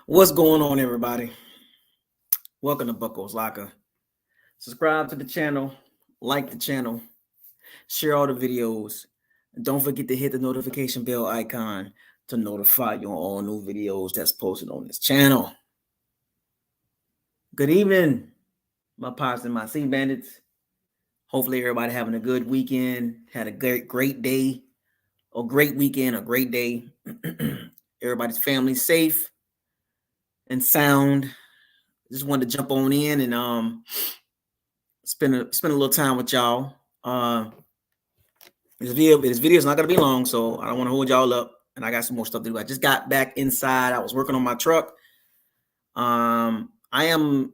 What's going on, everybody? Welcome to Bucko's Locker. Subscribe to the channel, like the channel, share all the videos, and don't forget to hit the notification bell icon to notify you on all new videos that's posted on this channel. Good evening, my pops and my sea bandits. Hopefully everybody having a good weekend, had a great day, or great weekend, a great day. Everybody's family safe and sound. Just wanted to jump on in and spend a little time with y'all. This video is not gonna be long, so I don't want to hold y'all up. And I got some more stuff to do. I just got back inside. I was working on my truck. I am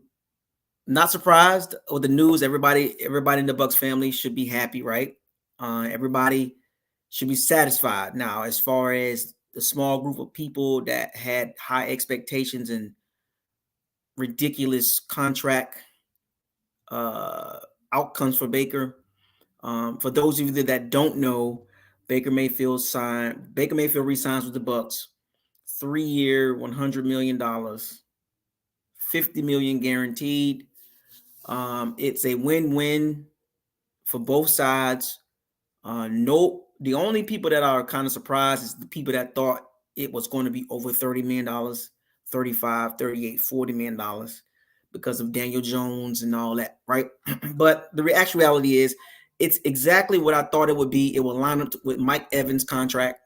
not surprised with the news. Everybody in the Bucs family should be happy, right? Everybody should be satisfied. Now, as far as the small group of people that had high expectations and ridiculous contract outcomes for Baker. For those of you that don't know, Baker Mayfield resigns with the Bucs, 3-year, $100 million, $50 million guaranteed. It's a win-win for both sides. The only people that are kind of surprised is the people that thought it was going to be over $30 million, $35, $38, $40 million because of Daniel Jones and all that, right? But the actual reality is it's exactly what I thought it would be. It will line up with Mike Evans' contract.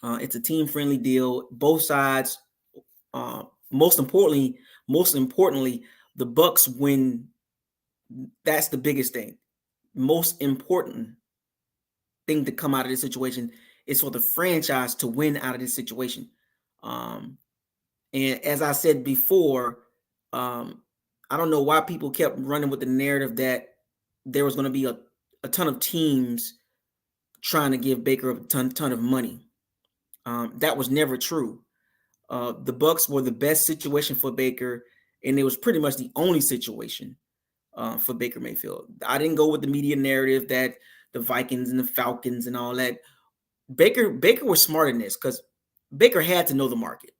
It's a team-friendly deal. Both sides, most importantly, the Bucs win. That's the biggest thing. Most important thing to come out of this situation is for the franchise to win out of this situation. And as I said before, I don't know why people kept running with the narrative that there was going to be a ton of teams trying to give Baker a ton of money. That was never true. The Bucs were the best situation for Baker, and it was pretty much the only situation for Baker Mayfield. I didn't go with the media narrative that the Vikings and the Falcons and all that. Baker was smart in this because Baker had to know the market.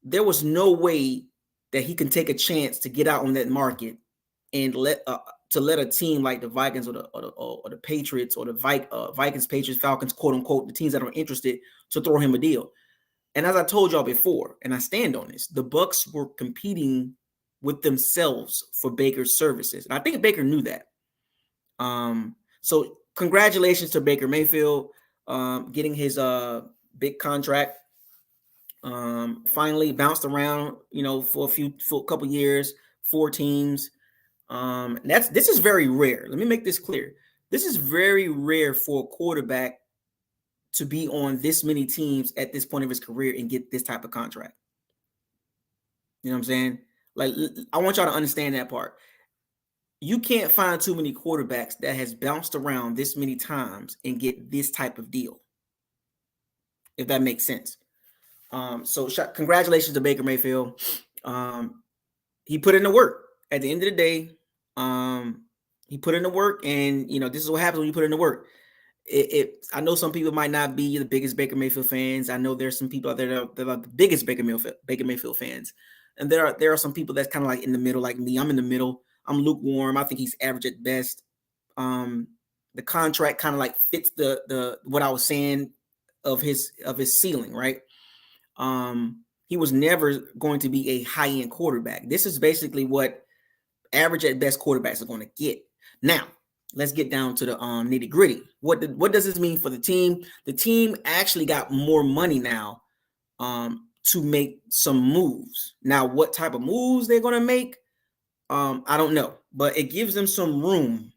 There was no way that he can take a chance to get out on that market and let a team like the Vikings or the Patriots or the Vikings, Patriots, Falcons, quote unquote, the teams that are interested to throw him a deal. And as I told y'all before, and I stand on this, the Bucs were competing with themselves for Baker's services, and I think Baker knew that. So congratulations to Baker Mayfield getting his big contract. Finally bounced around, for a couple years, 4 teams. This is very rare. Let me make this clear. This is very rare for a quarterback to be on this many teams at this point of his career and get this type of contract. You know what I'm saying? Like, I want y'all to understand that part. You can't find too many quarterbacks that has bounced around this many times and get this type of deal, if that makes sense. So congratulations to Baker Mayfield. He put in the work. At the end of the day, he put in the work, and this is what happens when you put in the work. I know some people might not be the biggest Baker Mayfield fans. I know there's some people out there that are the biggest Baker Mayfield fans, and there are some people that's kind of like in the middle, like me. I'm in the middle. I'm lukewarm. I think he's average at best. The contract kind of like fits the what I was saying of his ceiling, right? He was never going to be a high-end quarterback. This is basically what average at best quarterbacks are going to get. Now, let's get down to the nitty-gritty. What does this mean for the team? The team actually got more money now to make some moves. Now, what type of moves they're going to make, I don't know. But it gives them some room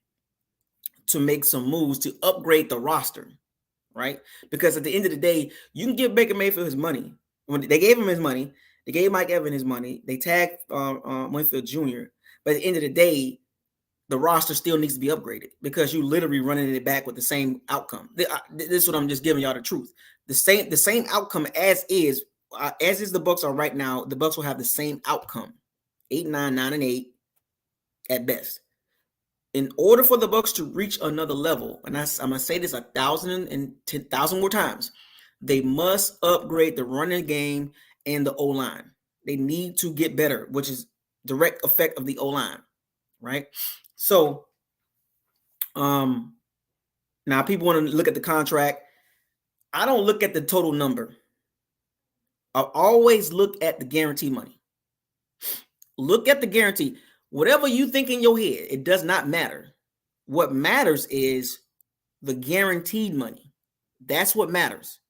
to make some moves to upgrade the roster, right? Because at the end of the day, you can give Baker Mayfield his money. When they gave him his money, they gave Mike Evans his money. They tagged Winfield Jr. But at the end of the day, the roster still needs to be upgraded because you literally running it back with the same outcome. This is what I'm just giving y'all the truth. The same outcome as is the Bucs are right now. The Bucs will have the same outcome, 8-9, 9-8 at best. In order for the Bucs to reach another level, and I'm gonna say this 1,000 and 10,000 more times, they must upgrade the running game and the O-line. They need to get better, which is direct effect of the O-line, right? So, now people want to look at the contract. I don't look at the total number. I always look at the guarantee money. Look at the guarantee. Whatever you think in your head, it does not matter. What matters is the guaranteed money. That's what matters.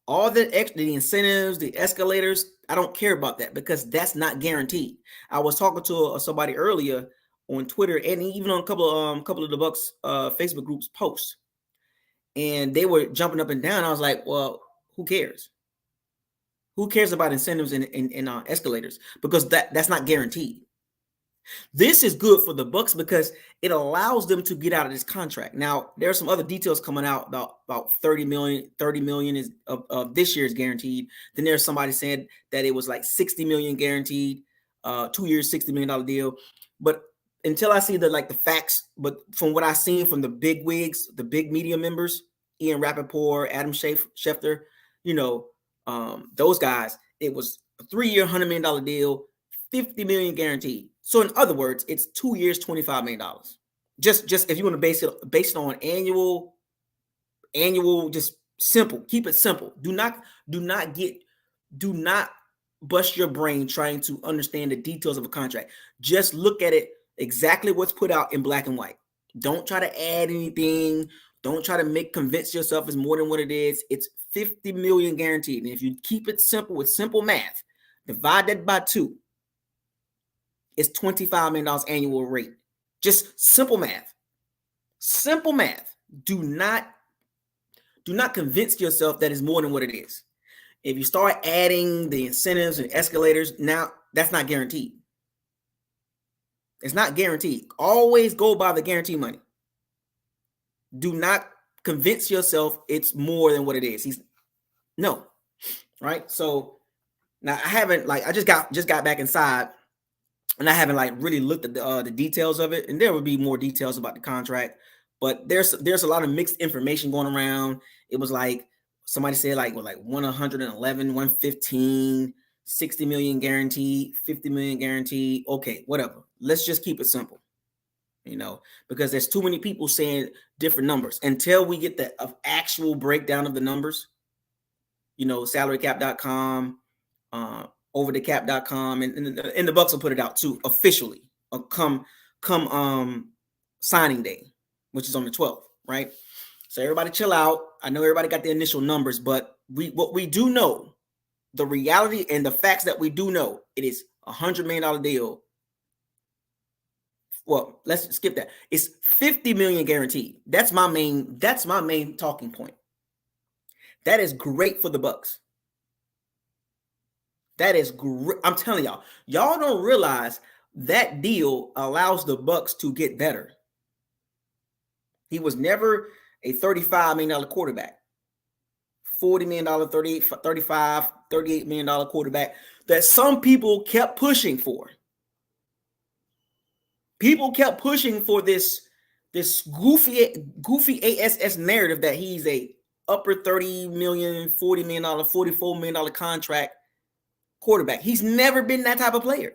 All the extra, the incentives, the escalators, I don't care about that because that's not guaranteed. I was talking to somebody earlier on Twitter and even on a couple of the Bucs Facebook groups posts, and they were jumping up and down. I was like, well, who cares? Who cares about incentives and escalators? Because that's not guaranteed. This is good for the Bucs because it allows them to get out of this contract. Now, there are some other details coming out about 30 million is of this year is guaranteed. Then there's somebody saying that it was like 60 million guaranteed, 2 years, $60 million deal. But until I see the facts, but from what I've seen from the big wigs, the big media members, Ian Rappaport, Adam Schefter, those guys, it was a 3-year, $100 million deal, 50 million guaranteed. So in other words, it's 2 years, $25 million. Just if you want to base it on annual, just simple. Keep it simple. Do not bust your brain trying to understand the details of a contract. Just look at it exactly what's put out in black and white. Don't try to add anything. Don't try to convince yourself it's more than what it is. It's 50 million guaranteed. And if you keep it simple with simple math, divide that by 2. It's $25 million annual rate. Just simple math. Simple math. Do not convince yourself that it's more than what it is. If you start adding the incentives and escalators, now that's not guaranteed. It's not guaranteed. Always go by the guarantee money. Do not convince yourself it's more than what it is. No. Right? So now I haven't I just got back inside. And I haven't really looked at the details of it, and there will be more details about the contract. But there's a lot of mixed information going around. It was like somebody said 111, 115, 60 million guaranteed, 50 million guaranteed. Okay, whatever. Let's just keep it simple, because there's too many people saying different numbers. Until we get the actual breakdown of the numbers, salarycap.com. Overthecap.com and the Bucs will put it out too officially come signing day, which is on the 12th, right? So everybody chill out. I know everybody got the initial numbers, but what we do know, the reality and the facts that we do know, it is $100 million deal. Well, let's skip that. It's 50 million guaranteed. That's my main talking point. That is great for the Bucs. That is great. I'm telling y'all don't realize that deal allows the Bucs to get better. He was never a $35 million quarterback. $40 million, 38, 35, $38 million quarterback that some people kept pushing for. People kept pushing for this goofy ASS narrative that he's a upper 30 million, $40 million, $44 million contract quarterback. He's never been that type of player.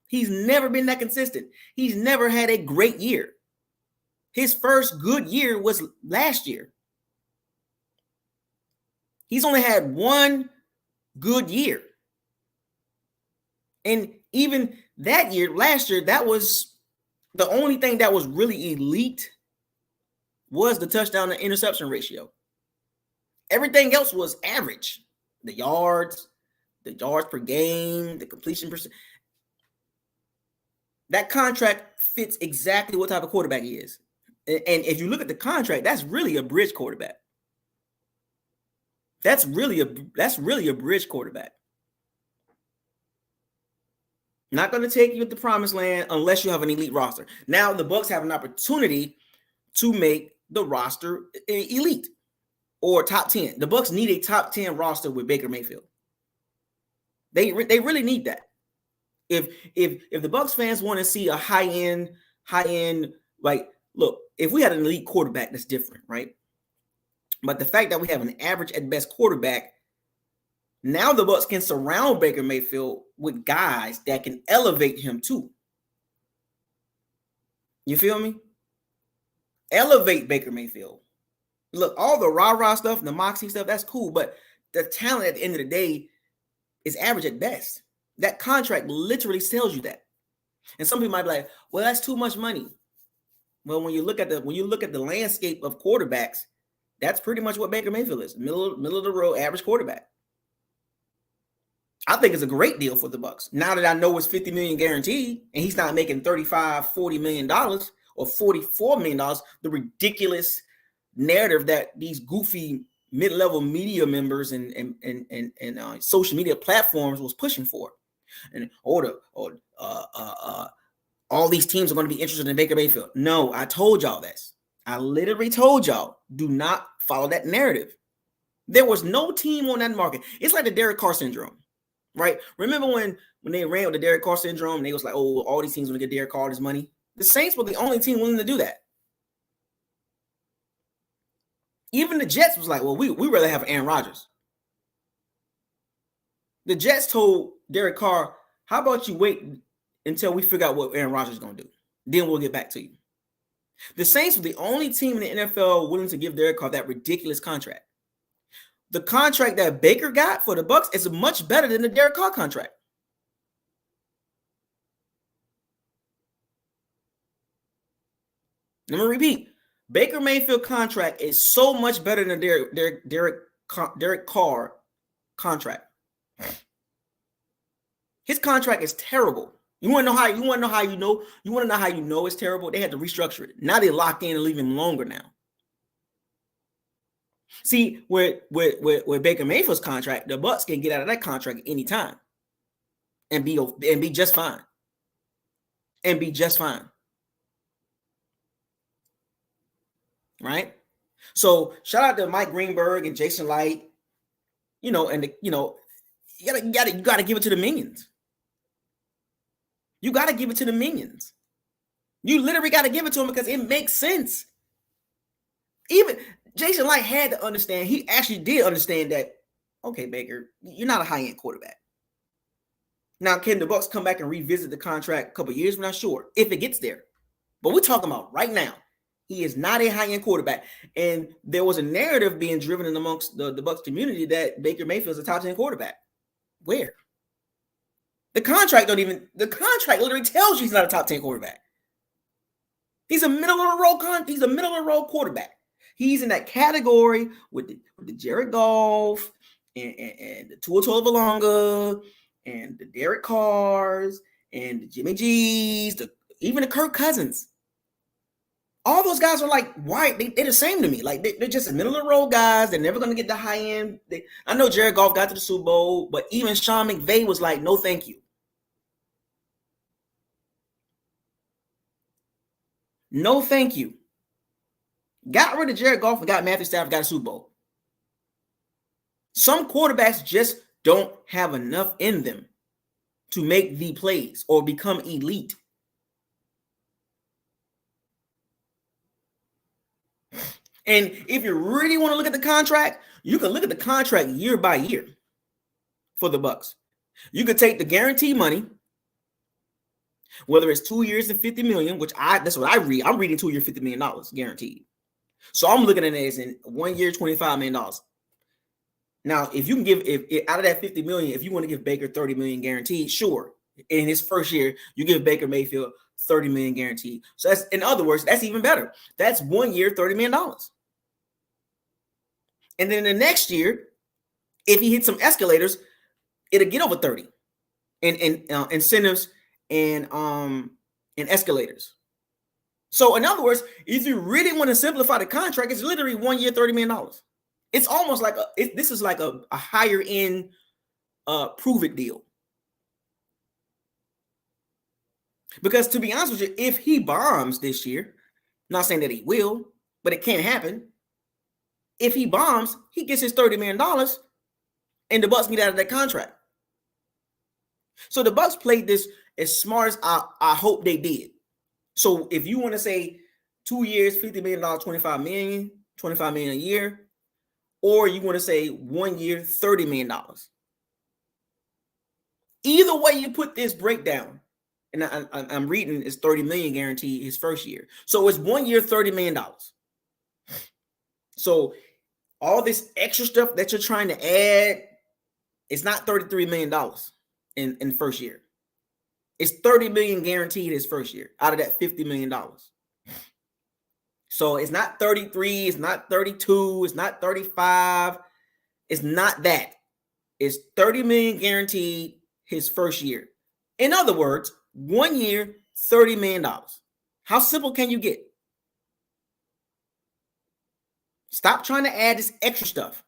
He's never been that consistent. He's never had a great year. His first good year was last year. He's only had one good year. And even that year, last year, that was the only thing that was really elite was the touchdown to interception ratio. Everything else was average. The yards per game, the completion percent. That contract fits exactly what type of quarterback he is. And if you look at the contract, that's really a bridge quarterback. That's really a bridge quarterback. Not going to take you to the promised land unless you have an elite roster. Now the Bucs have an opportunity to make the roster elite or top 10. The Bucs need a top 10 roster with Baker Mayfield. They really need that. If the Bucs fans want to see a high end, look, if we had an elite quarterback, that's different, right? But the fact that we have an average at best quarterback, Now the Bucs can surround Baker Mayfield with guys that can elevate him too. You feel me? Elevate Baker Mayfield. Look, all the rah-rah stuff, the moxie stuff, that's cool, but the talent at the end of the day is average at best. That contract literally tells you that. And some people might be like, well, that's too much money. Well, when you look at the landscape of quarterbacks, that's pretty much what Baker Mayfield is. Middle of the road, average quarterback. I think it's a great deal for the Bucs. Now that I know it's $50 million guaranteed, and he's not making $35-40 million or $44 million, the ridiculous narrative that these goofy mid-level media members and social media platforms was pushing for. And all these teams are going to be interested in Baker Mayfield. No, I told y'all this. I literally told y'all, do not follow that narrative. There was no team on that market. It's like the Derek Carr syndrome, right? Remember when they ran with the Derek Carr syndrome and they was like, oh, all these teams want to get Derek Carr his money? The Saints were the only team willing to do that. Even the Jets was like, well, we rather have Aaron Rodgers. The Jets told Derek Carr, how about you wait until we figure out what Aaron Rodgers is going to do? Then we'll get back to you. The Saints were the only team in the NFL willing to give Derek Carr that ridiculous contract. The contract that Baker got for the Bucs is much better than the Derek Carr contract. Let me repeat. Baker Mayfield contract is so much better than Derek Carr contract. His contract is terrible. You want to know how you know it's terrible? They had to restructure it. Now they lock in and leave him longer now. See, with Baker Mayfield's contract, the Bucs can get out of that contract at any time and be just fine. And be just fine. Right? So shout out to Mike Greenberg and Jason Light. You gotta give it to the minions. You gotta give it to the minions. You literally gotta give it to them because it makes sense. Even Jason Light had to understand. He actually did understand that. Okay, Baker, you're not a high-end quarterback. Now, can the Bucs come back and revisit the contract a couple of years? We're not sure if it gets there. But we're talking about right now. He is not a high-end quarterback. And there was a narrative being driven in amongst the Bucs community that Baker Mayfield is a top 10 quarterback. Where? The contract literally tells you he's not a top 10 quarterback. He's a middle of the road quarterback. He's in that category with the Jared Goff and the Tua Tagovailoa and the Derek Carrs and the Jimmy G's, even the Kirk Cousins. All those guys are like white. They're the same to me. Like they're just middle of the road guys. They're never going to get the high end. I know Jared Goff got to the Super Bowl, but even Sean McVay was like, no, thank you. No, thank you. Got rid of Jared Goff and got Matthew Stafford, got a Super Bowl. Some quarterbacks just don't have enough in them to make the plays or become elite. And if you really want to look at the contract, you can look at the contract year by year for the Bucs. You could take the guarantee money, whether it's 2 years and $50 million, that's what I read. I'm reading 2 year $50 million guaranteed. So I'm looking at it as in 1 year, $25 million. Now, if you can give out of that $50 million, if you want to give Baker $30 million guaranteed, sure. In his first year, you give Baker Mayfield $30 million guaranteed. So that's, in other words, that's even better. That's 1 year, $30 million. And then the next year, if he hits some escalators, it'll get over 30 in incentives and escalators. So in other words, if you really want to simplify the contract, it's literally 1 year, $30 million. It's almost like this is like a higher end prove it deal. Because to be honest with you, if he bombs this year, not saying that he will, but it can't happen. If he bombs, he gets his $30 million and the Bucs get out of that contract. So the Bucs played this as smart as I hope they did. So if you want to say 2 years, $50 million, $25 million a year, or you want to say 1 year, $30 million. Either way you put this breakdown, and I'm reading, is $30 million guaranteed his first year. So it's 1 year, $30 million. So all this extra stuff that you're trying to add, it's not $33 million in first year. It's $30 million guaranteed his first year out of that $50 million. So it's not 33, it's not 32, it's not 35. It's not that. It's $30 million guaranteed his first year. In other words, 1 year, $30 million. How simple can you get? Stop trying to add this extra stuff.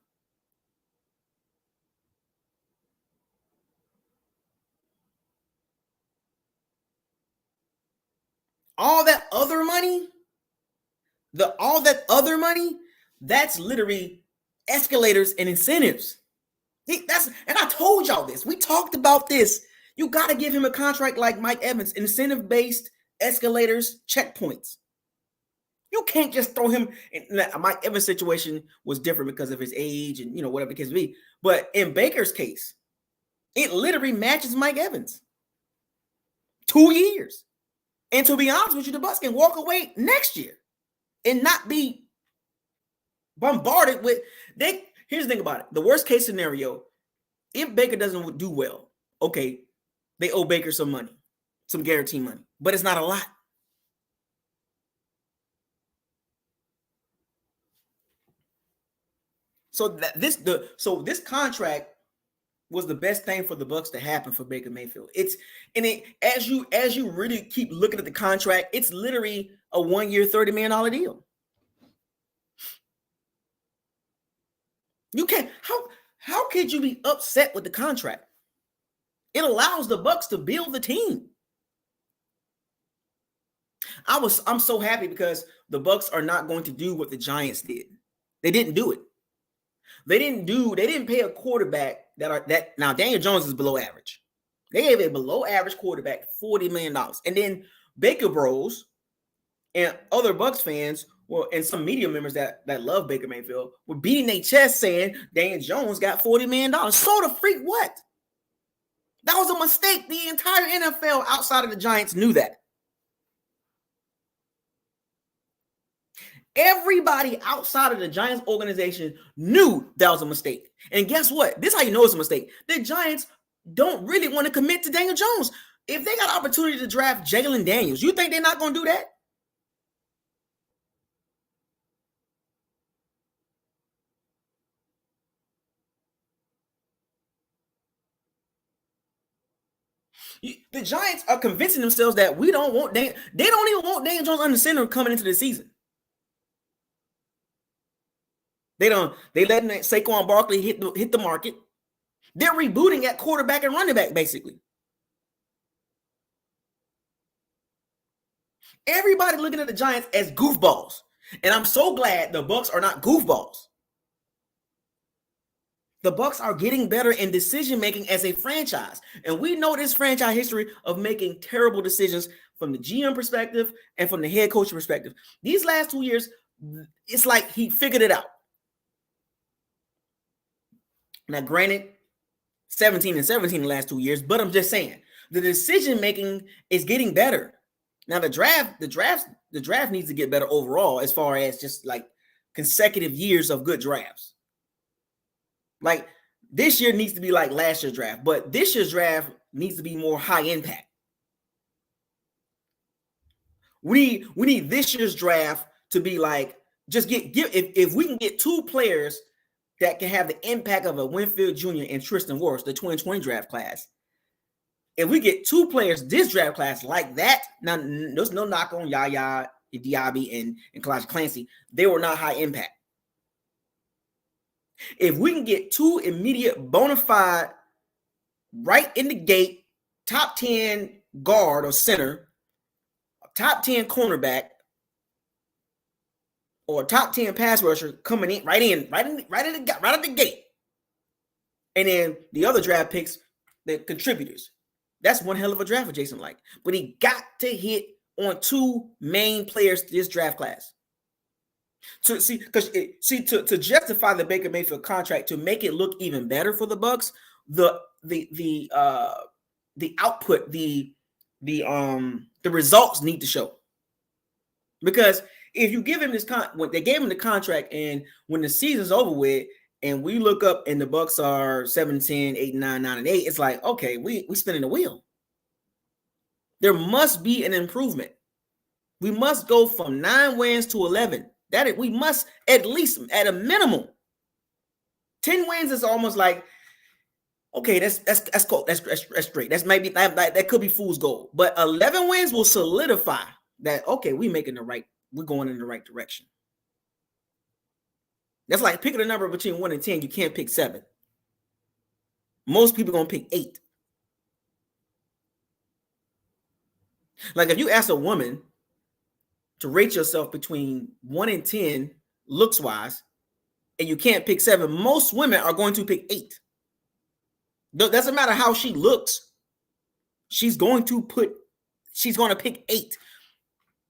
All that other money, that's literally escalators and incentives. And I told y'all this. We talked about this. You got to give him a contract like Mike Evans, incentive-based escalators, checkpoints. You can't just throw him in. Mike Evans' situation was different because of his age and, whatever the case may be. But in Baker's case, it literally matches Mike Evans. 2 years. And to be honest with you, the Bucs can walk away next year and not be bombarded with. Here's the thing about it. The worst case scenario, if Baker doesn't do well, okay, they owe Baker some money, some guaranteed money, but it's not a lot. So this contract was the best thing for the Bucs to happen for Baker Mayfield. As you really keep looking at the contract, it's literally a 1 year, $30 million deal. You can't. How could you be upset with the contract? It allows the Bucs to build the team. I'm so happy because the Bucs are not going to do what the Giants did. They didn't do it. They didn't pay a quarterback that now Daniel Jones is below average. They gave a below average quarterback $40 million. And then Baker Bros and other Bucs fans, and some media members that love Baker Mayfield, were beating their chest saying Daniel Jones got $40 million. So the freak what? That was a mistake. The entire NFL outside of the Giants knew that. Everybody outside of the Giants organization knew that was a mistake. And guess what? This is how you know it's a mistake. The Giants don't really want to commit to Daniel Jones. If they got opportunity to draft Jalen Daniels, you think they're not going to do that? The Giants are convincing themselves that we don't want they don't even want Daniel Jones under center coming into the season. They letting Saquon Barkley hit the market. They're rebooting at quarterback and running back, basically. Everybody looking at the Giants as goofballs. And I'm so glad the Bucs are not goofballs. The Bucs are getting better in decision-making as a franchise. And we know this franchise history of making terrible decisions from the GM perspective and from the head coach perspective. These last 2 years, it's like he figured it out. Now, granted, 17-17 the last 2 years, but I'm just saying the decision-making is getting better. Now, the draft needs to get better overall as far as just like consecutive years of good drafts. Like this year needs to be like last year's draft, but this year's draft needs to be more high impact. We need this year's draft to be like just if we can get 2 players that can have the impact of a Winfield Jr. and Tristan Wirfs, the 2020 draft class. If we get 2 players this draft class like that, now there's no knock on Yaya, Diaby, and Kalijah Clancy. They were not high impact. If we can get 2 immediate bona fide, right in the gate, top 10 guard or center, top 10 cornerback, or top 10 pass rusher coming in right at the gate, and then the other draft picks, the contributors. That's one hell of a draft for Jason Licht. But he got to hit on 2 main players this draft class. To justify the Baker Mayfield contract, to make it look even better for the Bucs, the the output, the results need to show. Because if you give him this when they gave him the contract, and when the season's over with, and we look up and the Bucs are 7-10, 8-9, 9-8, it's like, okay, we spinning the wheel. There must be an improvement. We must go from 9 wins to 11. We must, at least at a minimum. 10 wins is almost like, okay, that's cool. That's straight. That's maybe that could be fool's gold. But 11 wins will solidify that, okay, we're going in the right direction. That's like picking a number between 1 and 10. You can't pick 7. Most people are going to pick 8. Like if you ask a woman to rate yourself between 1 and 10 looks wise, and you can't pick 7, most women are going to pick 8. Doesn't matter how she looks. She's going to pick 8.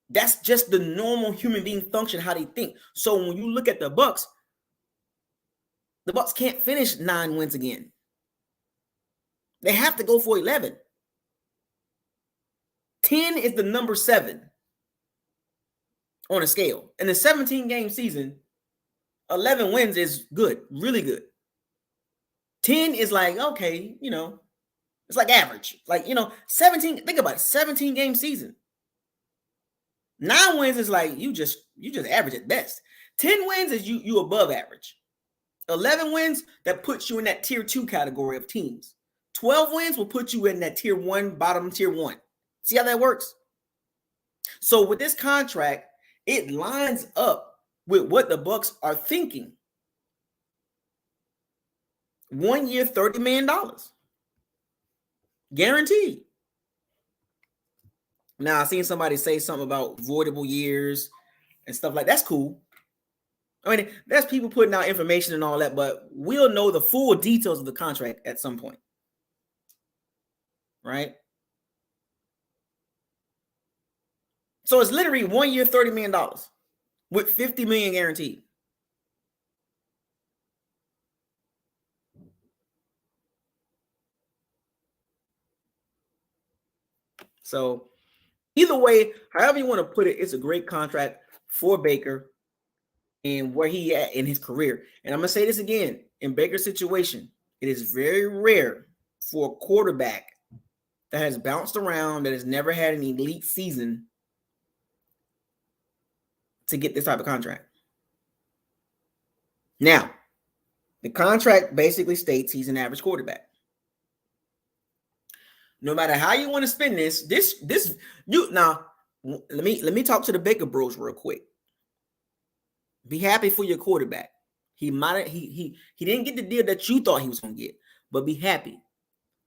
That's just the normal human being function, how they think. So when you look at the Bucs can't finish 9 wins again. They have to go for 11. 10 is the number 7 on a scale. In a 17-game season, 11 wins is good, really good. 10 is like, okay, it's like average. Like, 17, think about it, 17-game season. 9 wins is like you just average at best. 10 wins is you above average. 11 wins, that puts you in that tier 2 category of teams. 12 wins will put you in that tier 1, bottom tier 1. See how that works? So with this contract, it lines up with what the Bucs are thinking. 1 year, $30 million. Guaranteed. Now, I've seen somebody say something about voidable years and stuff like that. That's cool. I mean, there's people putting out information and all that, but we'll know the full details of the contract at some point. Right? So it's literally 1 year, $30 million with $50 million guaranteed. So either way, however you want to put it, it's a great contract for Baker and where he at in his career. And I'm going to say this again, in Baker's situation, it is very rare for a quarterback that has bounced around, that has never had an elite season, to get this type of contract. Now, the contract basically states he's an average quarterback. No matter how you want to spin now, let me talk to the Baker Bros real quick. Be happy for your quarterback. He didn't get the deal that you thought he was going to get, but be happy.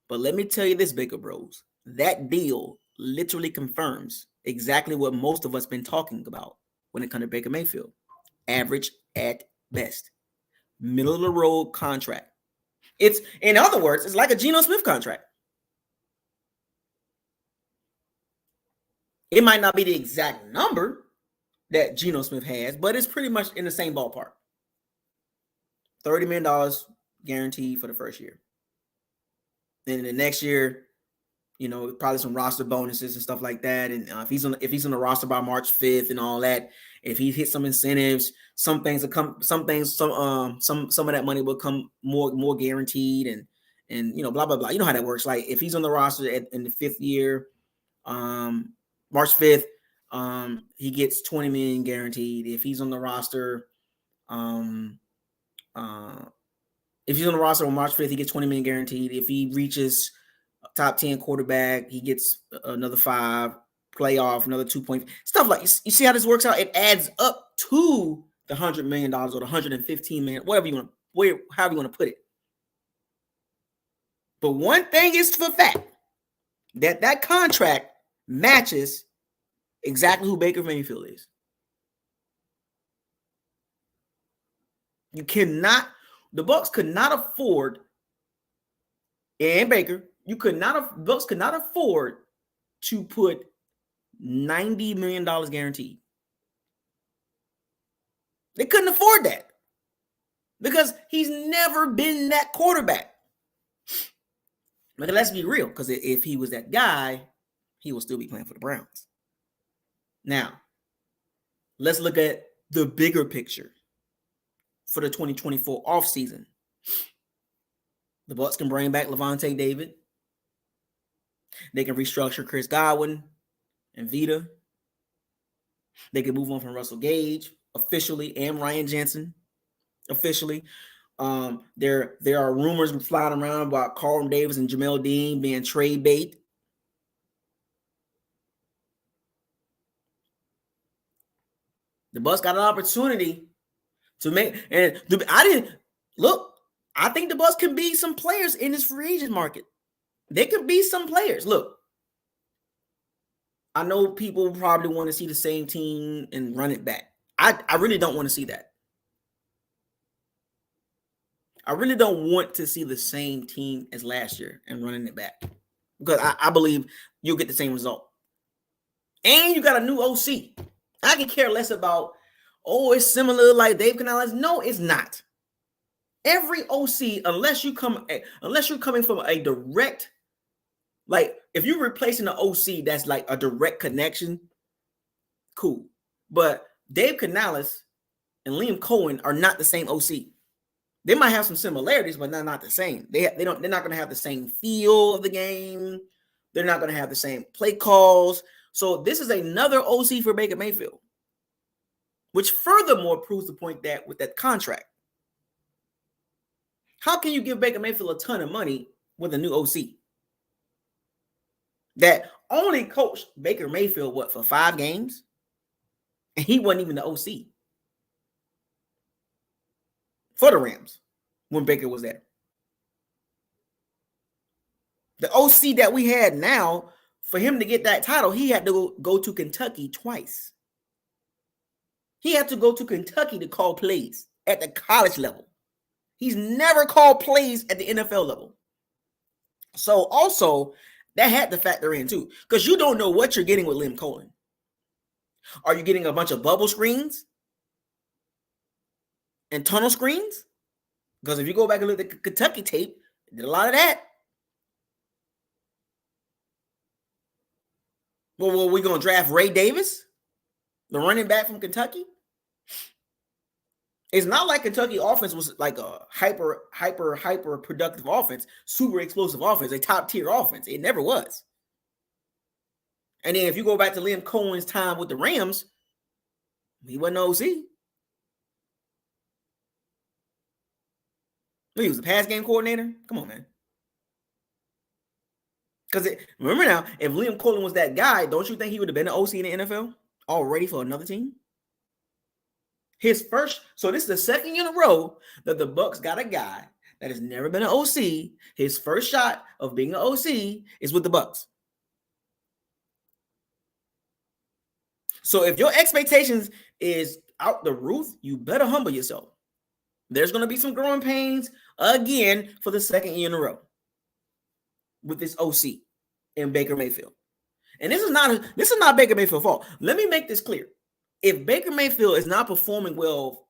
But let me tell you this, Baker Bros, that deal literally confirms exactly what most of us been talking about when it comes to Baker Mayfield. Average at best. Middle of the road contract. It's, in other words, it's like a Geno Smith contract. It might not be the exact number that Geno Smith has, but it's pretty much in the same ballpark. $30 million guaranteed for the first year. Then in the next year, probably some roster bonuses and stuff like that. And if he's on the roster by March 5th and all that, if he hits some incentives, some of that money will come more guaranteed and blah blah blah. You know how that works. Like if he's on the roster in the 5th year, March 5th, he gets $20 million guaranteed. If he's on the roster, on March 5th, he gets $20 million guaranteed. If he reaches top 10 quarterback, he gets another 5, playoff, another 2 points. Stuff like, you see how this works out? It adds up to the $100 million or the $115 million, however you want to put it. But one thing is for fact, that contract matches exactly who Baker Mayfield is. The Bucs could not afford, and Baker, Bucs could not afford to put $90 million guaranteed. They couldn't afford that because he's never been that quarterback. But let's be real, because if he was that guy, he will still be playing for the Browns. Now, let's look at the bigger picture for the 2024 offseason. The Bucs can bring back Levante David. They can restructure Chris Godwin and Vita. They can move on from Russell Gage officially and Ryan Jensen officially. There are rumors flying around about Carlton Davis and Jamel Dean being trade bait. The Bucs got an opportunity to make, and I think the Bucs can be some players in this free agent market. They could be some players. Look, I know people probably want to see the same team and run it back. I really don't want to see that. I really don't want to see the same team as last year and running it back, because I believe you'll get the same result. And you got a new OC. I can care less about, it's similar like Dave Canales. No, it's not. Every OC, unless you're coming from a direct, like if you're replacing an OC that's like a direct connection, cool. But Dave Canales and Liam Cohen are not the same OC. They might have some similarities, but not the same. They're not going to have the same feel of the game. They're not going to have the same play calls. So this is another OC for Baker Mayfield, which furthermore proves the point that with that contract, how can you give Baker Mayfield a ton of money with a new OC that only coached Baker Mayfield, for 5 games? And he wasn't even the OC for the Rams when Baker was there. The OC that we had now, for him to get that title, he had to go to Kentucky twice. He had to go to Kentucky to call plays at the college level. He's never called plays at the NFL level. So also, that had to factor in too, because you don't know what you're getting with Liam Cohen. Are you getting a bunch of bubble screens and tunnel screens? Because if you go back and look at the Kentucky tape, it did a lot of that. Well, we're going to draft Ray Davis, the running back from Kentucky? It's not like Kentucky offense was like a hyper productive offense, super explosive offense, a top tier offense. It never was. And then if you go back to Liam Cohen's time with the Rams, he wasn't OC. He was a pass game coordinator. Come on, man. Because remember now, if Liam Cohen was that guy, don't you think he would have been an OC in the NFL already for another team? So this is the second year in a row that the Bucs got a guy that has never been an OC. His first shot of being an OC is with the Bucs. So if your expectations is out the roof, you better humble yourself. There's going to be some growing pains again for the second year in a row with this OC in Baker Mayfield. And this is not Baker Mayfield's fault. Let me make this clear. If Baker Mayfield is not performing well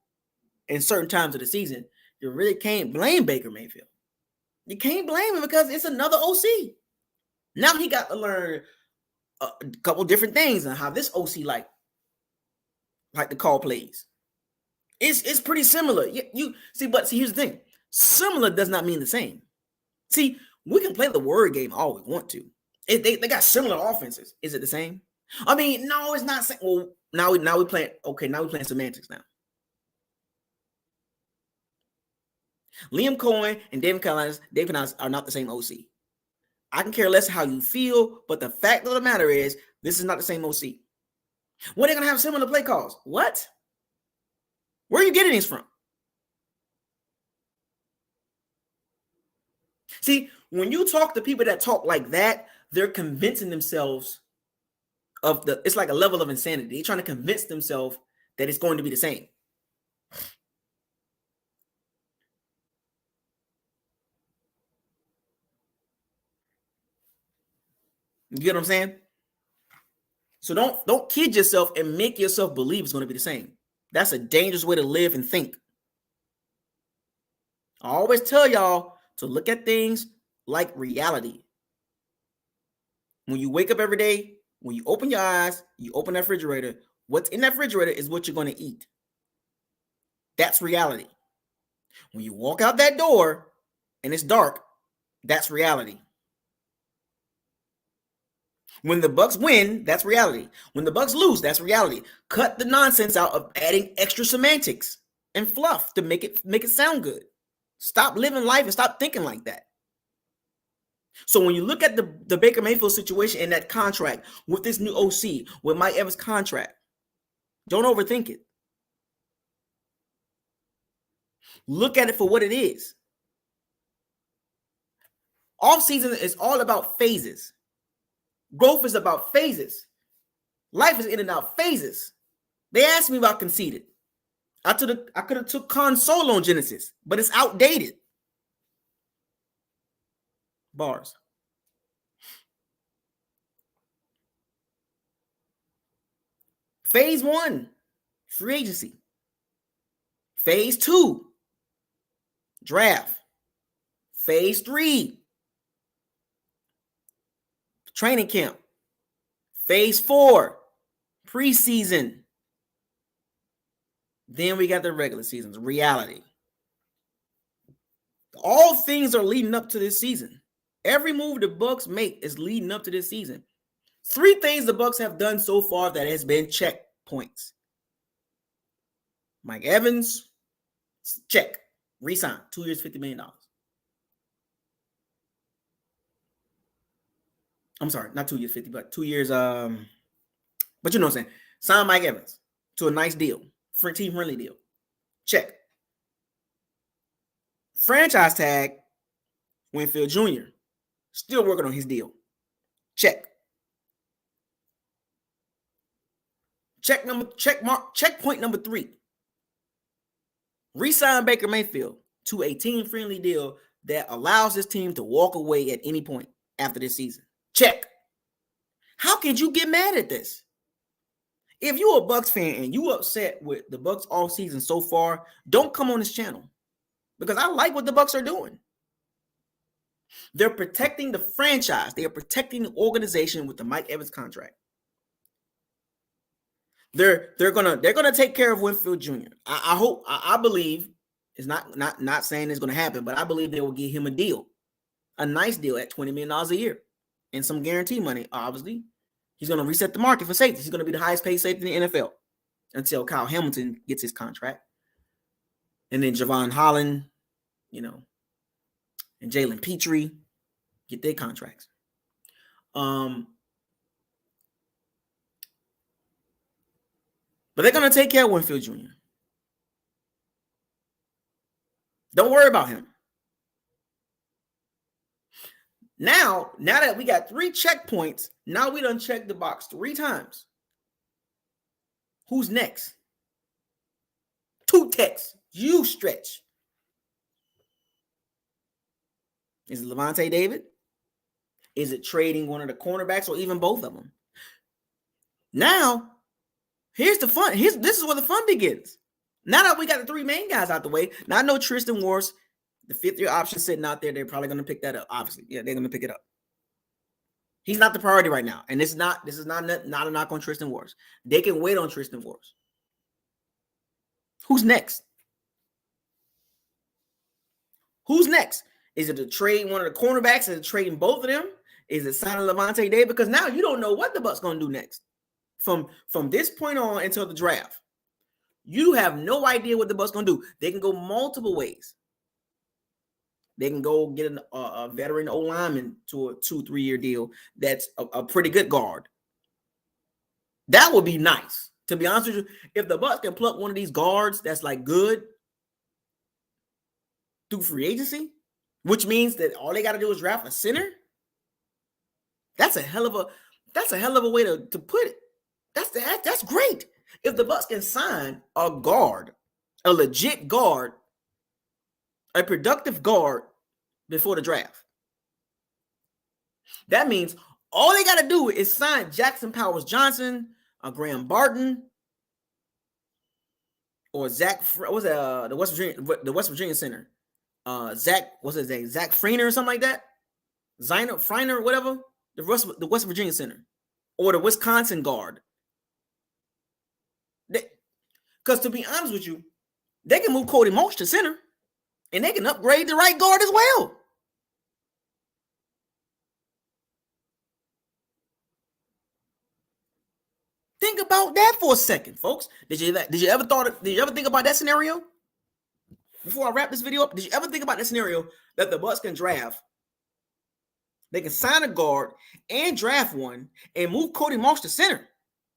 in certain times of the season, you really can't blame Baker Mayfield. You can't blame him because it's another OC. Now he got to learn a couple different things and how this OC like to call plays. It's pretty similar. You see, but here's the thing. Similar does not mean the same. See, we can play the word game all we want to. They got similar offenses. Is it the same? I mean, no, it's not. Well, now we playing. Okay, now we're playing semantics now. Liam Cohen and David Canales are not the same OC. I can care less how you feel, but the fact of the matter is, this is not the same OC. When are they gonna have similar play calls? What? Where are you getting these from? See, when you talk to people that talk like that, they're convincing themselves it's like a level of insanity. They're trying to convince themselves that it's going to be the same. You get what I'm saying? So don't kid yourself and make yourself believe it's going to be the same. That's a dangerous way to live and think. I always tell y'all to look at things like reality. When you wake up every day, when you open your eyes, you open that refrigerator, what's in that refrigerator is what you're going to eat. That's reality. When you walk out that door and it's dark, that's reality. When the Bucs win, that's reality. When the Bucs lose, that's reality. Cut the nonsense out of adding extra semantics and fluff to make it sound good. Stop living life and stop thinking like that. So when you look at the Baker Mayfield situation and that contract with this new OC, with Mike Evans' contract, don't overthink it. Look at it for what it is. Offseason is all about phases. Growth is about phases. Life is in and out phases. They asked me about conceded. I could have took console on Genesis, but it's outdated. Bars. Phase 1, free agency. Phase 2, draft. Phase 3, training camp. Phase 4, preseason. Then we got the regular seasons, reality. All things are leading up to this season. Every move the Bucs make is leading up to this season. 3 things the Bucs have done so far that has been checkpoints. Mike Evans, check. Resign. 2 years, $50 million. I'm sorry, not 2 years, 50, but 2 years. But you know what I'm saying. Sign Mike Evans to a nice deal. Team friendly deal. Check. Franchise tag Winfield Jr. Still working on his deal. Check. Checkpoint number 3. Resign Baker Mayfield to a team-friendly deal that allows this team to walk away at any point after this season. Check. How could you get mad at this? If you're a Bucs fan and you upset with the Bucs all season so far, don't come on this channel because I like what the Bucs are doing. They're protecting the franchise. They are protecting the organization with the Mike Evans contract. They're gonna take care of Winfield Jr. I believe it's not saying it's gonna happen, but I believe they will give him a deal, a nice deal at $20 million a year and some guarantee money. Obviously, he's gonna reset the market for safety. He's gonna be the highest paid safety in the NFL until Kyle Hamilton gets his contract, and then Javon Holland, and Jalen Petrie get their contracts. But they're going to take care of Winfield Jr. Don't worry about him. Now that we got 3 checkpoints, now we done checked the box 3 times. Who's next? 2 texts. You stretch. Is it Levante David? Is it trading one of the cornerbacks or even both of them? Now, here's the fun. This is where the fun begins. Now that we got the 3 main guys out the way, now I know Tristan Wirfs, the 5th-year option sitting out there, they're probably going to pick that up. Obviously, yeah, they're going to pick it up. He's not the priority right now, and this is not a knock on Tristan Wirfs. They can wait on Tristan Wirfs. Who's next? Who's next? Is it to trade one of the cornerbacks? Is it trading both of them? Is it signing Levante David? Because now you don't know what the Bucs going to do next. From this point on until the draft, you have no idea what the Bucs going to do. They can go multiple ways. They can go get a veteran O-lineman to a 2-3 year deal that's a pretty good guard. That would be nice. To be honest with you, if the Bucs can pluck one of these guards that's like good through free agency, which means that all they got to do is draft a center, that's a hell of a way to put it. That's great. If the Bucs can sign a guard, a legit guard, a productive guard before the draft, that means all they got to do is sign Jackson Powers Johnson, Graham Barton, or Zach. What's the West Virginia center? Zach. What's his name? Zach Freiner or something like that. Freiner, whatever. the West Virginia center or the Wisconsin guard. Because to be honest with you, they can move Cody Mulch to center, and they can upgrade the right guard as well. Think about that for a second, folks. Did you ever think about that scenario? Before I wrap this video up, did you ever think about that scenario that the Bucs can draft? They can sign a guard and draft one and move Cody Mulch to center.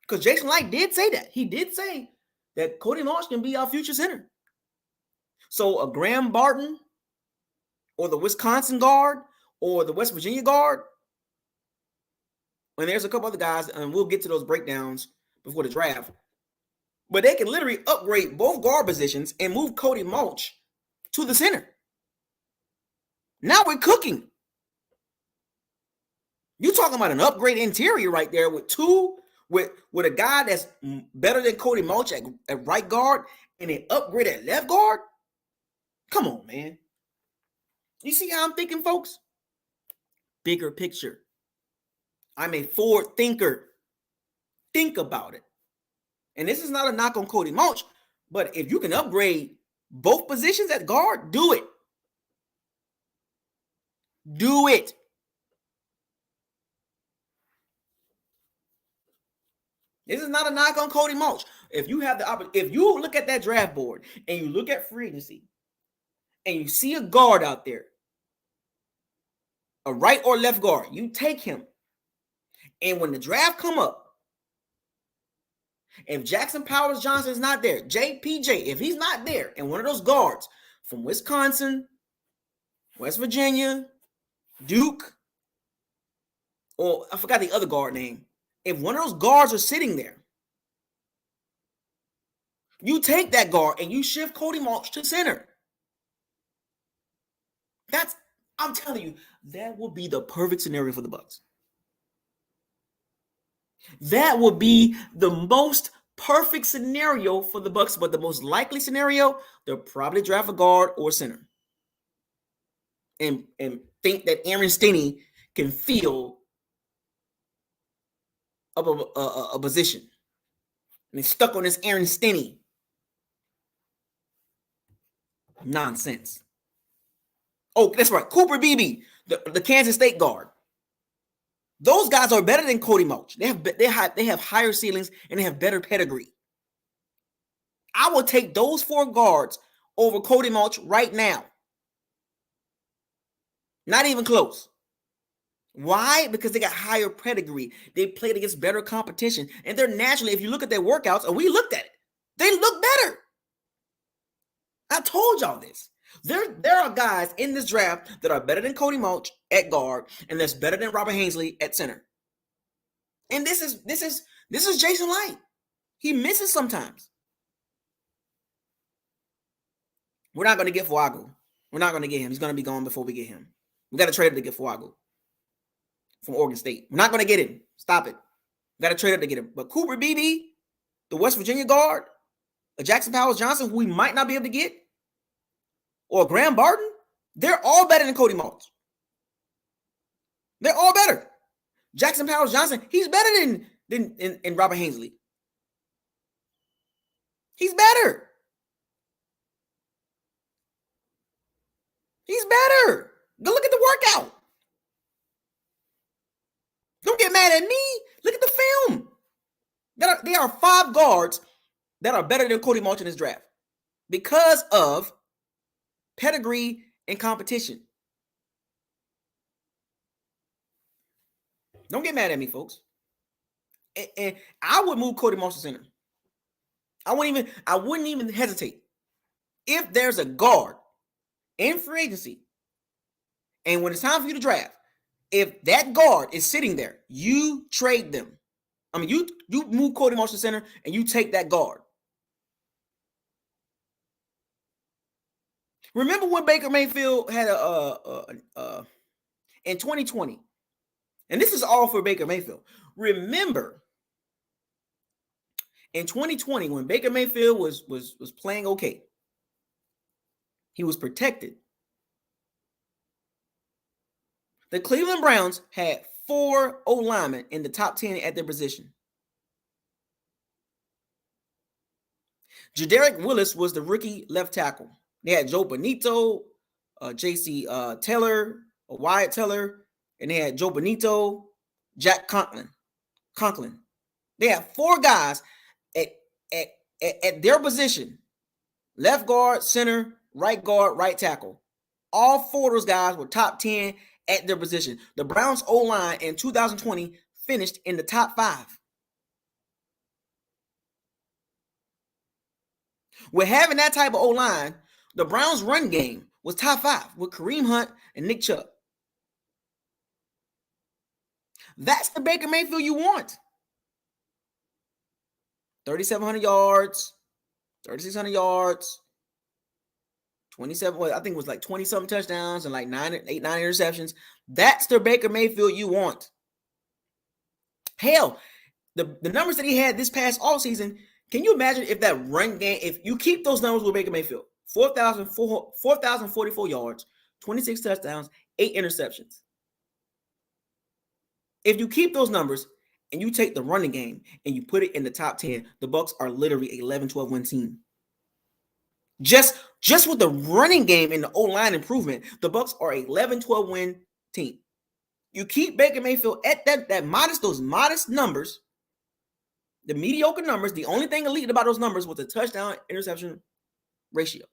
Because Jason Light did say that. He did say that Cody Mulch can be our future center. So a Graham Barton or the Wisconsin guard or the West Virginia guard, and there's a couple other guys, and we'll get to those breakdowns before the draft. But they can literally upgrade both guard positions and move Cody Mulch to the center. Now we're cooking. You're talking about an upgrade interior right there with a guy that's better than Cody Mulch at right guard and an upgrade at left guard? Come on, man. You see how I'm thinking, folks? Bigger picture. I'm a forward thinker. Think about it. And this is not a knock on Cody Mulch, but if you can upgrade both positions at guard, do it. Do it. This is not a knock on Cody Mulch. If you look at that draft board and you look at free agency and you see a guard out there, a right or left guard, you take him. And when the draft come up, if Jackson Powers Johnson is not there, JPJ, if he's not there, and one of those guards from Wisconsin, West Virginia, Duke, or I forgot the other guard name, if one of those guards are sitting there, you take that guard and you shift Cody Mulch to center. I'm telling you, that will be the perfect scenario for the Bucs. That would be the most perfect scenario for the Bucs, but the most likely scenario, they'll probably draft a guard or center. And think that Aaron Stinney can fill up a position. And he's stuck on this Aaron Stinney. Nonsense. Oh, that's right. Cooper Beebe, the Kansas State guard. Those guys are better than Cody Mulch. They have higher ceilings and they have better pedigree. I will take those 4 guards over Cody Mulch right now. Not even close. Why? Because they got higher pedigree. They played against better competition. And they're naturally, if you look at their workouts, and we looked at it, they look better. I told y'all this. There are guys in this draft that are better than Cody Mulch at guard, and that's better than Robert Hainsley at center. And this is Jason Light. He misses sometimes. We're not going to get Fuago. We're not going to get him. He's going to be gone before we get him. We got to trade him to get Fuago from Oregon State. We're not going to get him. Stop it. We got to trade him to get him. But Cooper Beebe, the West Virginia guard, a Jackson Powers Johnson, who we might not be able to get, or Graham Barton, they're all better than Cody Mulch. They're all better. Jackson Powers Johnson, he's better than Robert Hainsley. He's better. He's better. Go look at the workout. Don't get mad at me. Look at the film. There are 5 guards that are better than Cody Mulch in this draft because of pedigree and competition. Don't get mad at me, folks. And I would move Cody Mulch to center. I wouldn't even hesitate. If there's a guard in free agency, and when it's time for you to draft, if that guard is sitting there, you trade them. I mean, you move Cody Mulch to center and you take that guard. Remember when Baker Mayfield had in 2020, and this is all for Baker Mayfield. Remember in 2020 when Baker Mayfield was playing okay, he was protected. The Cleveland Browns had 4 O-linemen in the top 10 at their position. Jedarick Willis was the rookie left tackle. They had Joe Bonito, J.C. Taylor, Wyatt Teller, and they had Joe Bonito, Jack Conklin. They had 4 guys at their position: left guard, center, right guard, right tackle. All 4 of those guys were top 10 at their position. The Browns O-line in 2020 finished in the top 5. With having that type of O-line, the Browns' run game was top 5 with Kareem Hunt and Nick Chubb. That's the Baker Mayfield you want. 3,700 yards, 3,600 yards, 27, I think it was like 20-something touchdowns and like 9 interceptions. That's the Baker Mayfield you want. Hell, the numbers that he had this past offseason, can you imagine if that run game, if you keep those numbers with Baker Mayfield, 4,044 yards, 26 touchdowns, 8 interceptions. If you keep those numbers and you take the running game and you put it in the top 10, the Bucs are literally 11-12 win team. Just with the running game and the O-line improvement, the Bucs are 11-12 win team. You keep Baker Mayfield at those modest numbers, the mediocre numbers. The only thing elite about those numbers was the touchdown interception ratio.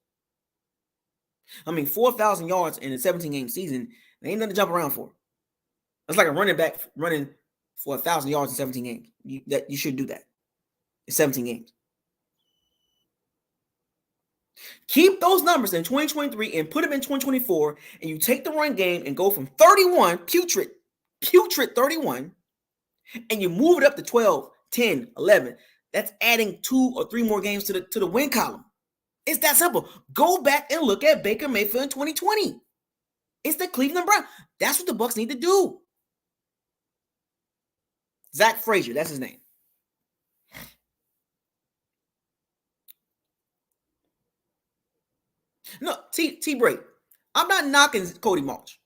I mean, 4,000 yards in a 17-game season, there ain't nothing to jump around for. That's like a running back running for 1,000 yards in 17 games. You should do that in 17 games. Keep those numbers in 2023 and put them in 2024, and you take the run game and go from 31, putrid 31, and you move it up to 12, 10, 11. That's adding 2 or 3 more games to the win column. It's that simple. Go back and look at Baker Mayfield in 2020. It's the Cleveland Browns. That's what the Bucs need to do. Zach Frazier, that's his name. No, T. Brady. I'm not knocking Cody Mulch.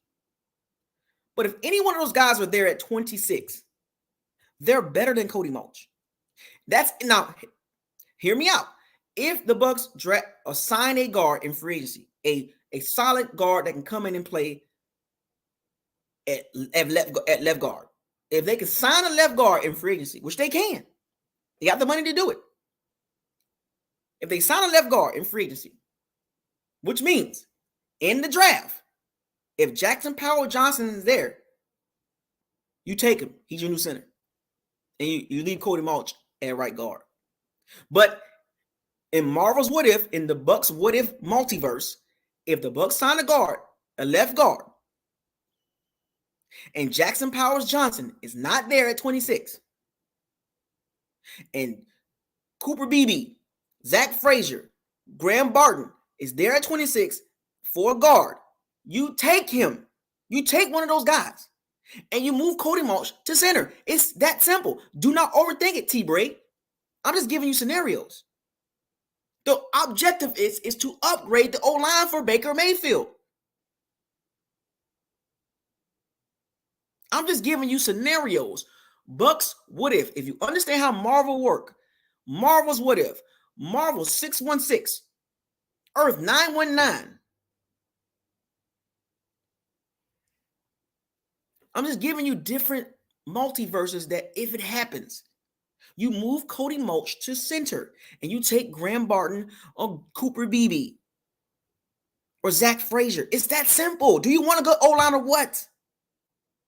But if any one of those guys were there at 26, they're better than Cody Mulch. Now, hear me out. If the Bucs sign a guard in free agency, a solid guard that can come in and play at left guard. If they can sign a left guard in free agency, which they can, they got the money to do it. If they sign a left guard in free agency, which means in the draft, if Jackson Powell-Johnson is there, you take him. He's your new center. And you leave Cody Mulch at right guard. But in Marvel's What If, in the Bucs What If multiverse, if the Bucs sign a left guard, and Jackson Powers-Johnson is not there at 26, and Cooper Beebe, Zach Frazier, Graham Barton is there at 26 for a guard, you take him. You take one of those guys, and you move Cody Mulch to center. It's that simple. Do not overthink it, T-Bray. I'm just giving you scenarios. The objective is to upgrade the O-line for Baker Mayfield. I'm just giving you scenarios. Bucs What If. If you understand how Marvel work, Marvel's What If. Marvel 616. Earth 919. I'm just giving you different multiverses that if it happens, you move Cody Mulch to center and you take Graham Barton or Cooper Beebe or Zach Frazier. It's that simple. Do you want to go O-line or what?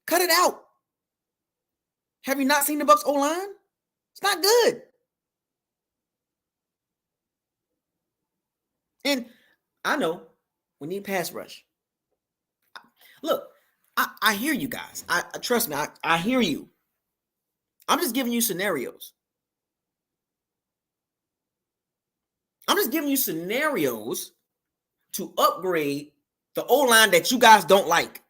Cut it out. Have you not seen the Bucs O-line? It's not good. And I know we need pass rush. Look, I hear you guys. I trust me. I hear you. I'm just giving you scenarios. I'm just giving you scenarios to upgrade the O-line that you guys don't like.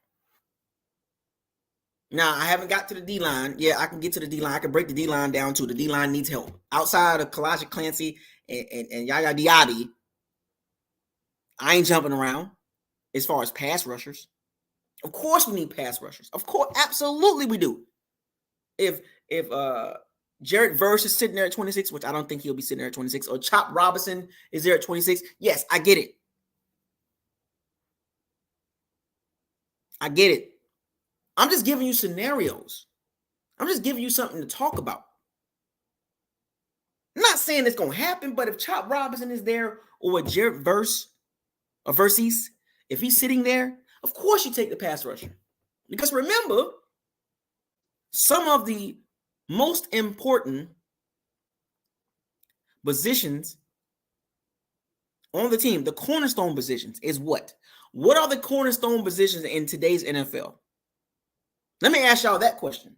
Now, I haven't got to the D-line. Yeah, I can get to the D-line. I can break the D-line down to the D-line needs help. Outside of Kalijah Clancy and Yaya Diaby, I ain't jumping around as far as pass rushers. Of course we need pass rushers. Of course, absolutely we do. If Jared Verse is sitting there at 26, which I don't think he'll be sitting there at 26, or Chop Robinson is there at 26, yes, I get it. I get it. I'm just giving you scenarios. I'm just giving you something to talk about. I'm not saying it's going to happen, but if Chop Robinson is there or Jared Verse or Verses, if he's sitting there, of course you take the pass rusher. Because remember, some of the most important positions on the team, the cornerstone positions, is what? What are the cornerstone positions in today's NFL? Let me ask y'all that question.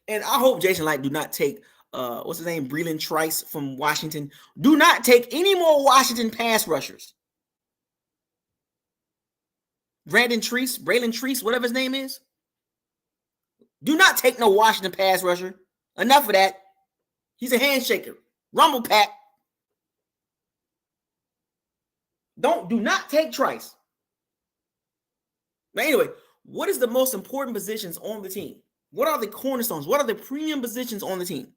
And I hope Jason Light do not take, what's his name, Breland Trice from Washington. Do not take any more Washington pass rushers. Braylon Treese, whatever his name is. Do not take no Washington pass rusher. Enough of that. He's a handshaker. Rumble pack. Do not take Trice. But anyway, what is the most important positions on the team? What are the cornerstones? What are the premium positions on the team?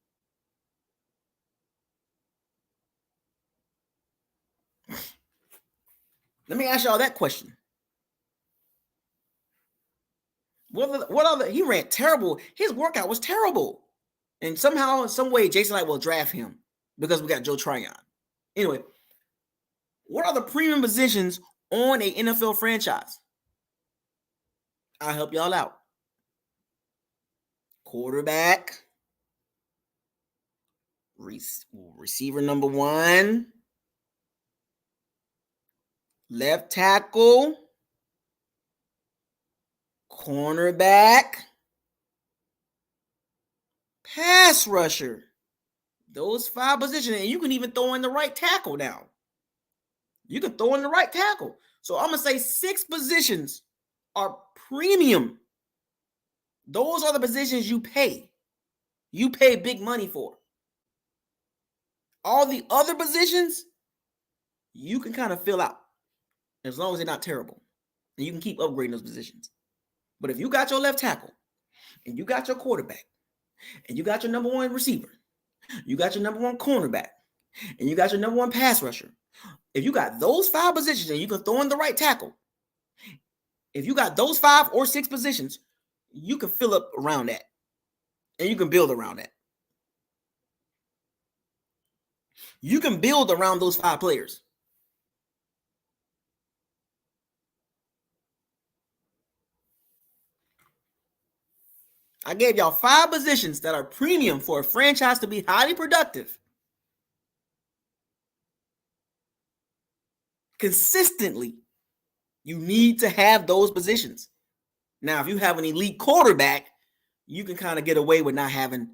Let me ask y'all that question. He ran terrible. His workout was terrible. And somehow, in some way, Jason Light will draft him because we got Joe Tryon. Anyway, what are the premium positions on a NFL franchise? I'll help y'all out. Quarterback, receiver number 1, left tackle, cornerback, pass rusher. Those 5 positions, and you can even throw in the right tackle now. You can throw in the right tackle. So I'm going to say 6 positions are premium. Those are the positions you pay. You pay big money for. All the other positions, you can kind of fill out as long as they're not terrible. And you can keep upgrading those positions. But if you got your left tackle, and you got your quarterback, and you got your number 1 receiver, you got your number 1 cornerback, and you got your number 1 pass rusher, if you got those 5 positions and you can throw in the right tackle, if you got those 5 or 6 positions, you can fill up around that. And you can build around that. You can build around those 5 players. I gave y'all 5 positions that are premium for a franchise to be highly productive. Consistently, you need to have those positions. Now, if you have an elite quarterback, you can kind of get away with not having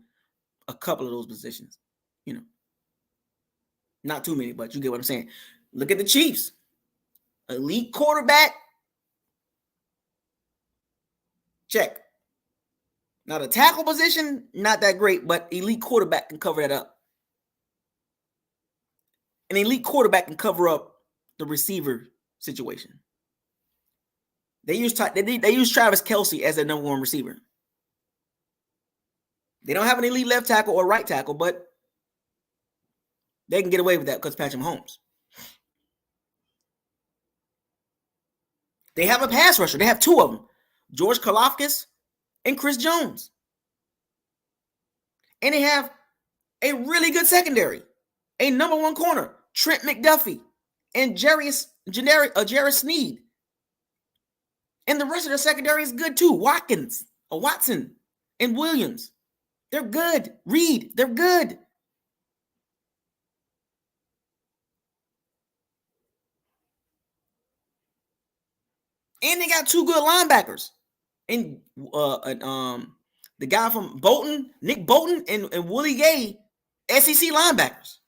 a couple of those positions. You know, not too many, but you get what I'm saying. Look at the Chiefs. Elite quarterback, check. Now, the tackle position, not that great, but elite quarterback can cover that up. An elite quarterback can cover up the receiver situation. They use Travis Kelce as their number 1 receiver. They don't have an elite left tackle or right tackle, but they can get away with that because Patrick Mahomes. They have a pass rusher. They have 2 of them, George Karlaftis and Chris Jones. And they have a really good secondary. A number 1 corner, Trent McDuffie, and Jarvis Sneed. And the rest of the secondary is good too. Watson, and Williams. They're good. Reed, they're good. And they got 2 good linebackers. And the guy from Bolton, Nick Bolton, and Willie Gay, SEC linebackers.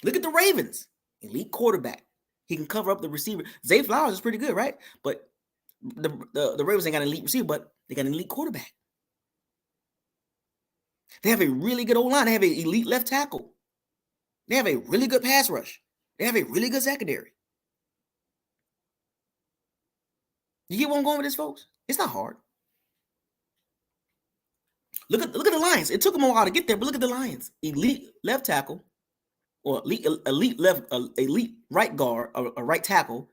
Look at the Ravens. Elite quarterback. He can cover up the receiver. Zay Flowers is pretty good, right? But the Ravens ain't got an elite receiver, but they got an elite quarterback. They have a really good O-line. They have an elite left tackle. They have a really good pass rush. They have a really good secondary. You get where I'm going with this, folks? It's not hard. Look at the Lions. It took them a while to get there, but look at the Lions. Elite left tackle, or elite right guard, a right tackle,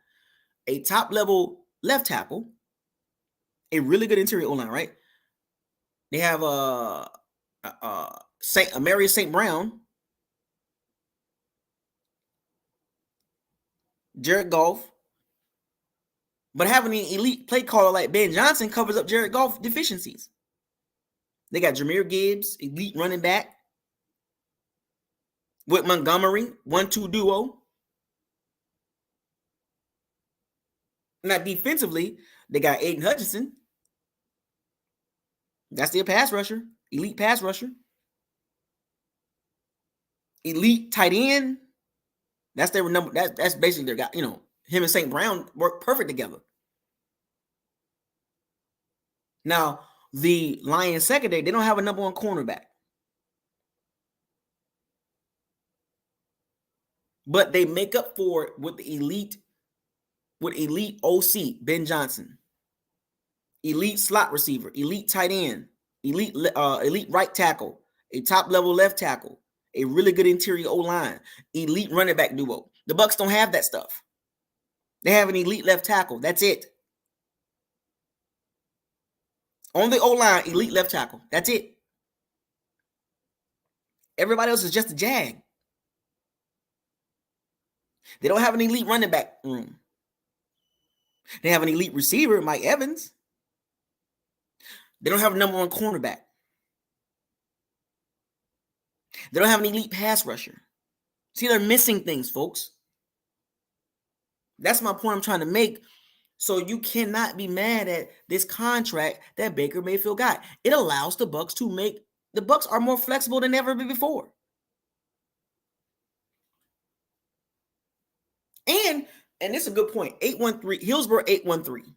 a top level left tackle, a really good interior O line, right? They have Amarius St. Brown, Jared Goff, but having an elite play caller like Ben Johnson covers up Jared Goff deficiencies. They got Jahmyr Gibbs, elite running back, with Montgomery, 1-2 duo. Now, defensively, they got Aiden Hutchinson. That's their pass rusher, elite pass rusher. Elite tight end. That's their number. That's basically their guy. You know, him and St. Brown work perfect together. Now, the Lions secondary, they don't have a number one cornerback. But they make up for it with elite OC, Ben Johnson. Elite slot receiver, elite tight end, elite right tackle, a top level left tackle, a really good interior O-line, elite running back duo. The Bucs don't have that stuff. They have an elite left tackle. That's it. On the O-line, elite left tackle. That's it. Everybody else is just a jag. They don't have an elite running back room. They have an elite receiver, Mike Evans. They don't have a number one cornerback. They don't have an elite pass rusher. See, they're missing things, folks. That's my point I'm trying to make. So you cannot be mad at this contract that Baker Mayfield got. It allows the Bucs to make the Bucs are more flexible than ever before. And this is a good point. 813 Hillsborough 813.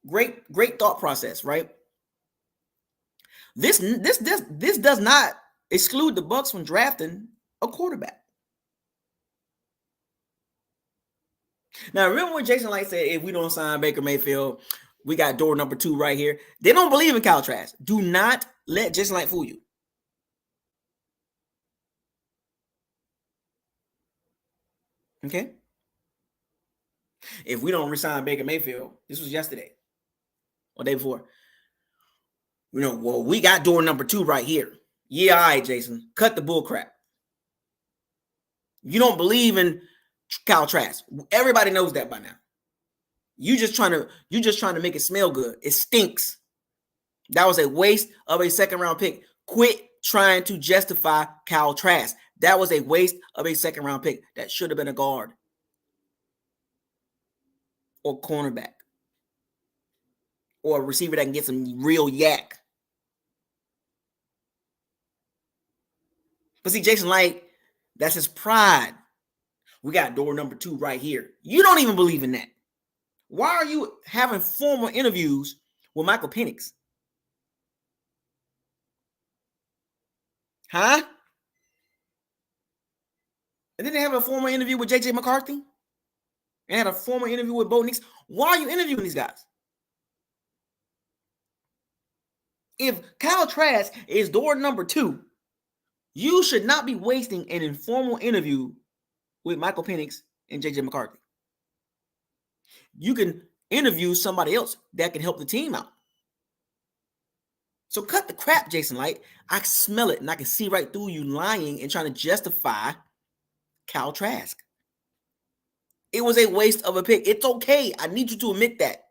Great thought process, right? This does not exclude the Bucs from drafting a quarterback. Now, remember when Jason Light said, if we don't sign Baker Mayfield, we got door number 2 right here. They don't believe in Kyle Trask. Do not let Jason Light fool you. Okay? If we don't resign Baker Mayfield, this was yesterday or day before. Well, we got door number 2 right here. Yeah, all right, Jason. Cut the bull crap. You don't believe in Kyle Trask. Everybody knows that by now. You just trying to make it smell good. It stinks. That was a waste of a second-round pick. Quit trying to justify Kyle Trask. That was a waste of a second-round pick. That should have been a guard or cornerback or a receiver that can get some real yak. But see, Jason Light, that's his pride. We got door number 2 right here. You don't even believe in that. Why are you having formal interviews with Michael Penix? Huh? And then they have a formal interview with J.J. McCarthy? And had a formal interview with Bo Nix? Why are you interviewing these guys? If Kyle Trask is door number 2, you should not be wasting an informal interview with Michael Penix and J.J. McCarthy. You can interview somebody else that can help the team out. So cut the crap, Jason Light. I smell it, and I can see right through you lying and trying to justify Kyle Trask. It was a waste of a pick. It's okay. I need you to admit that.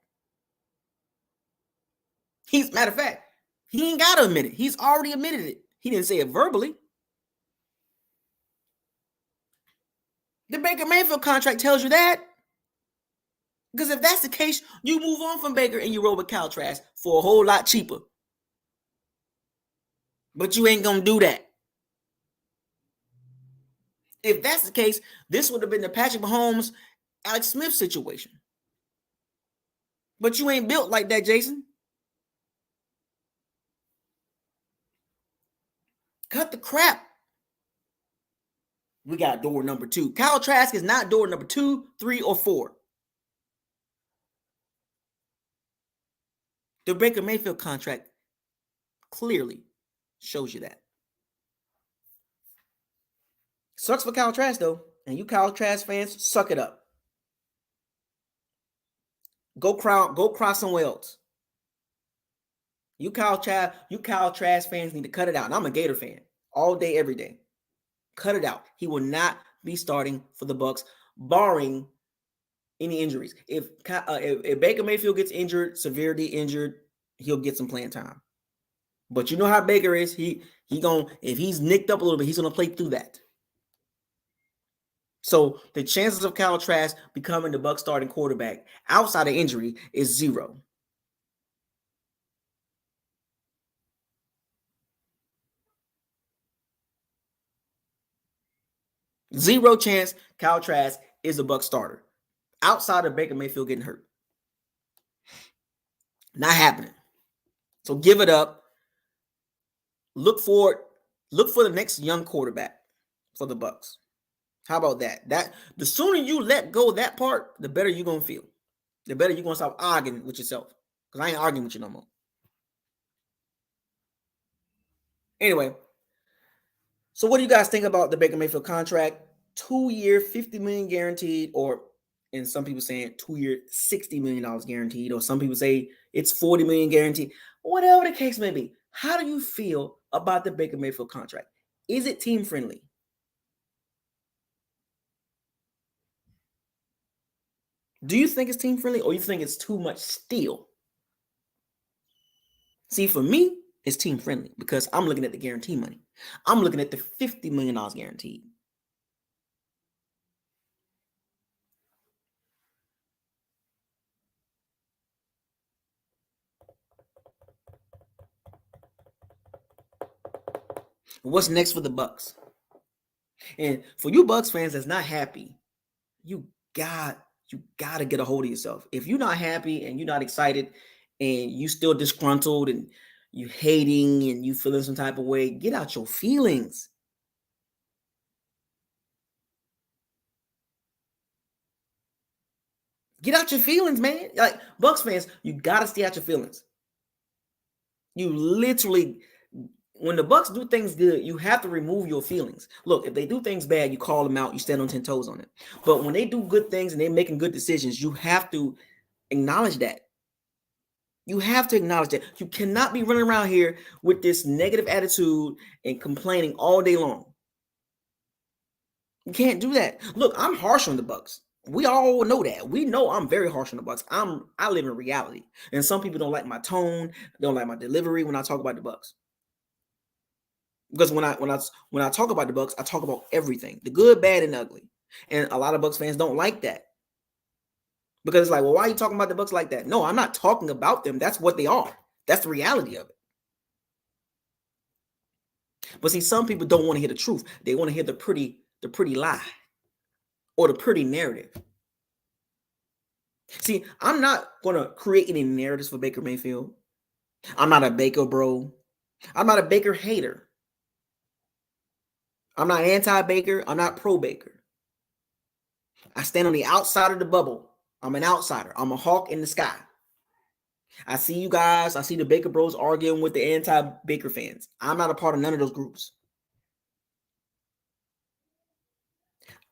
Matter of fact, he ain't got to admit it. He's already admitted it. He didn't say it verbally. The Baker Mayfield contract tells you that. Because if that's the case, you move on from Baker and you roll with Kyle Trask for a whole lot cheaper. But you ain't going to do that. If that's the case, this would have been the Patrick Mahomes, Alex Smith situation. But you ain't built like that, Jason. Cut the crap. We got door number 2. Kyle Trask is not door number 2, 3, or 4. The Baker Mayfield contract clearly shows you that. Sucks for Kyle Trask, though. And you Kyle Trask fans, suck it up. Go cry somewhere else. You Kyle Trask fans need to cut it out. And I'm a Gator fan all day, every day. Cut it out. He will not be starting for the Bucs, barring any injuries. If Baker Mayfield gets injured, severely injured, he'll get some playing time. But you know how Baker is. He gonna, if he's nicked up a little bit, he's gonna play through that. So the chances of Kyle Trask becoming the Bucs starting quarterback outside of injury is 0. Zero chance Kyle Trask is a Bucs starter outside of Baker Mayfield getting hurt. Not happening. So give it up. Look for the next young quarterback for the Bucs. How about that? The sooner you let go of that part, the better you're gonna feel. The better you're gonna stop arguing with yourself. Because I ain't arguing with you no more. Anyway, so what do you guys think about the Baker Mayfield contract? 2-year, $50 million guaranteed, or and some people saying 2-year, $60 million guaranteed, or some people say it's $40 million guaranteed. Whatever the case may be, how do you feel about the Baker Mayfield contract? Is it team friendly? Do you think it's team friendly, or you think it's too much steal? See, for me, it's team friendly because I'm looking at the guarantee money. I'm looking at the $50 million guaranteed. What's next for the Bucs? And for you Bucs fans that's not happy, you gotta get a hold of yourself. If you're not happy and you're not excited and you still disgruntled and you hating and you feeling some type of way, get out your feelings. Get out your feelings, man. Like Bucs fans, you gotta stay out your feelings. You literally, when the Bucs do things good, you have to remove your feelings. Look, if they do things bad, you call them out, you stand on 10 toes on it. But when they do good things and they're making good decisions, you have to acknowledge that. You have to acknowledge that. You cannot be running around here with this negative attitude and complaining all day long. You can't do that. Look, I'm harsh on the Bucs. We all know that. We know I'm very harsh on the Bucs. I live in reality. And some people don't like my tone, don't like my delivery when I talk about the Bucs. Because when I talk about the Bucs, I talk about everything, the good, bad, and ugly. And a lot of Bucs fans don't like that. Because it's like, well, why are you talking about the Bucs like that? No, I'm not talking about them. That's what they are. That's the reality of it. But see, some people don't want to hear the truth. They want to hear the pretty lie or the pretty narrative. See, I'm not going to create any narratives for Baker Mayfield. I'm not a Baker bro. I'm not a Baker hater. I'm not anti-Baker. I'm not pro-Baker. I stand on the outside of the bubble. I'm an outsider. I'm a hawk in the sky. I see you guys. I see the Baker bros arguing with the anti-Baker fans. I'm not a part of none of those groups.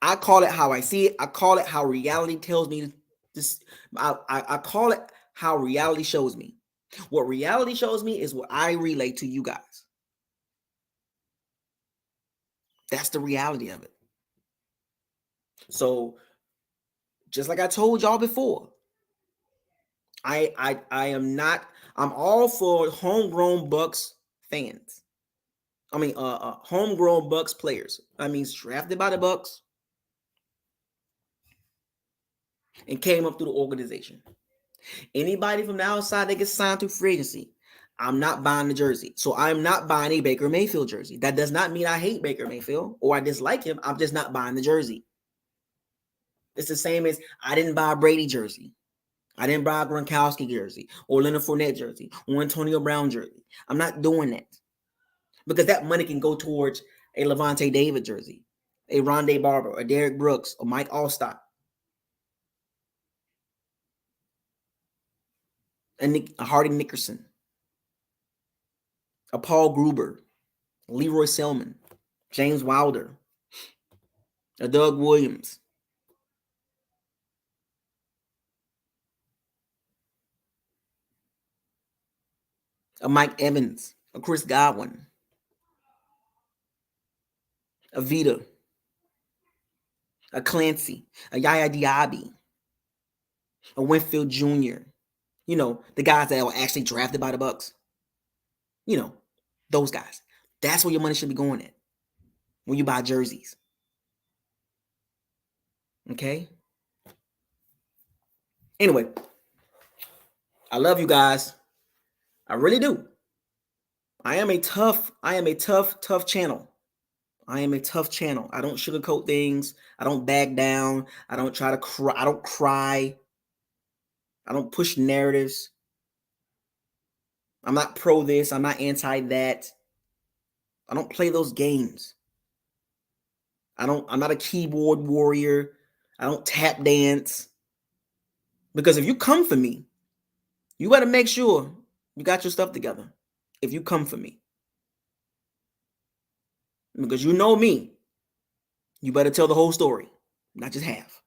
I call it how I see it. I call it how reality tells me this. I call it how reality shows me. What reality shows me is what I relay to you guys. That's the reality of it. So, just like I told y'all before, I am not. I'm all for homegrown Bucs fans. I mean, homegrown Bucs players. I mean, drafted by the Bucs and came up through the organization. Anybody from the outside that gets signed through free agency, I'm not buying the jersey. So I'm not buying a Baker Mayfield jersey. That does not mean I hate Baker Mayfield or I dislike him. I'm just not buying the jersey. It's the same as I didn't buy a Brady jersey. I didn't buy a Gronkowski jersey or Leonard Fournette jersey or Antonio Brown jersey. I'm not doing that because that money can go towards a Levante David jersey. a Rondé Barber, a Derek Brooks, a Mike Allstott, a Hardy Nickerson, a Paul Gruber, Leroy Selman, James Wilder, a Doug Williams, a Mike Evans, a Chris Godwin, a Vita, a Clancy, a Yaya Diaby, a Winfield Jr., the guys that were actually drafted by the Bucs. Those guys. That's where your money should be going at when you buy jerseys. Okay? Anyway, I love you guys. I really do. I am a tough channel. I am a tough channel. I don't sugarcoat things. I don't back down. I don't try to cry. I don't cry. I don't push narratives. I'm not pro this. I'm not anti that. I don't play those games. I'm not a keyboard warrior. I don't tap dance. Because if you come for me, you got to make sure you got your stuff together. If you come for me. Because you know me. You better tell the whole story, not just half.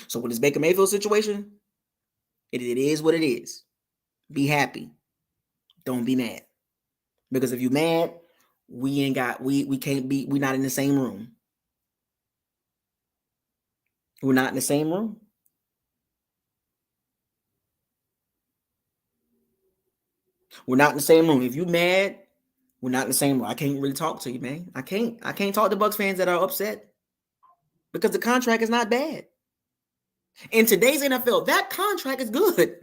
So with this Baker Mayfield situation, it is what it is. Be happy. Don't be mad. Because if you're mad, we can't be, we're not in the same room. We're not in the same room. We're not in the same room. If you're mad, we're not in the same room. I can't really talk to you, man. I can't talk to Bucs fans that are upset because the contract is not bad. In today's NFL, that contract is good.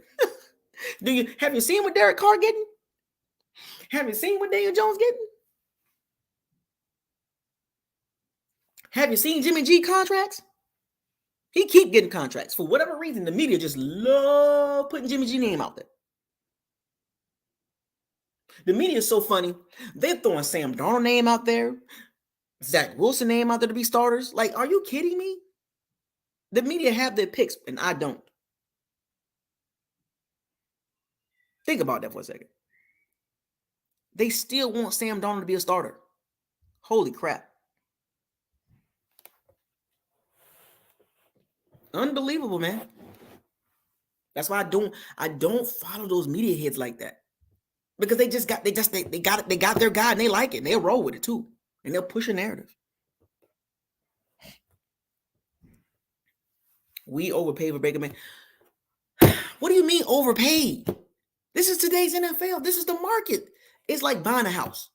Have you seen what Derek Carr getting? Have you seen what Daniel Jones getting? Have you seen Jimmy G contracts? He keep getting contracts. For whatever reason, the media just love putting Jimmy G name out there. The media is so funny. They're throwing Sam Darnold name out there, Zach Wilson name out there to be starters. Like, are you kidding me? The media have their picks, and I don't. Think about that for a second. They still want Sam Darnold to be a starter. Holy crap. Unbelievable, man. That's why I don't follow those media heads like that. Because they got their guy and they like it. And they'll roll with it too. And they'll push a narrative. We overpaid for Baker Mayfield. What do you mean overpaid? This is today's NFL. This is the market. It's like buying a house.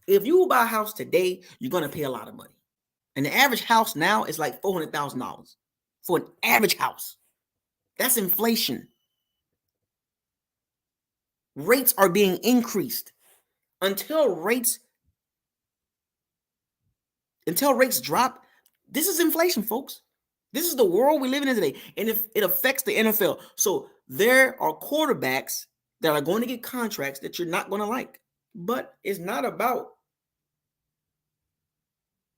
If you buy a house today, you're going to pay a lot of money. And the average house now is like $400,000 for an average house. That's inflation. Rates are being increased. Until rates drop, this is inflation, folks. This is the world we live in today. And if it affects the NFL. So there are quarterbacks that are going to get contracts that you're not going to like. But it's not about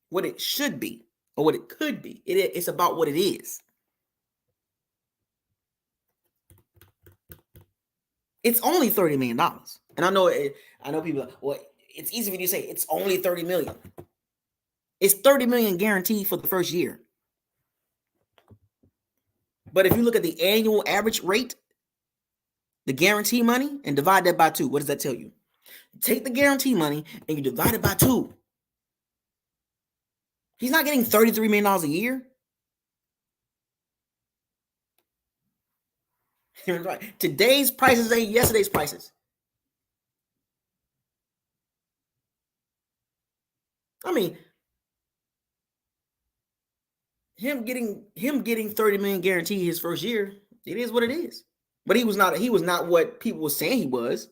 what it should be or what it could be. It's about what it is. It's only $30 million. And I know people are like, well, it's easy for you to say it's only $30 million. It's $30 million guaranteed for the first year. But if you look at the annual average rate, the guarantee money, and divide that by 2, what does that tell you? Take the guarantee money and you divide it by 2. He's not getting $33 million a year. Right. Today's prices ain't yesterday's prices. I mean, him getting $30 million guaranteed his first year, it is what it is. But he was not what people were saying he was.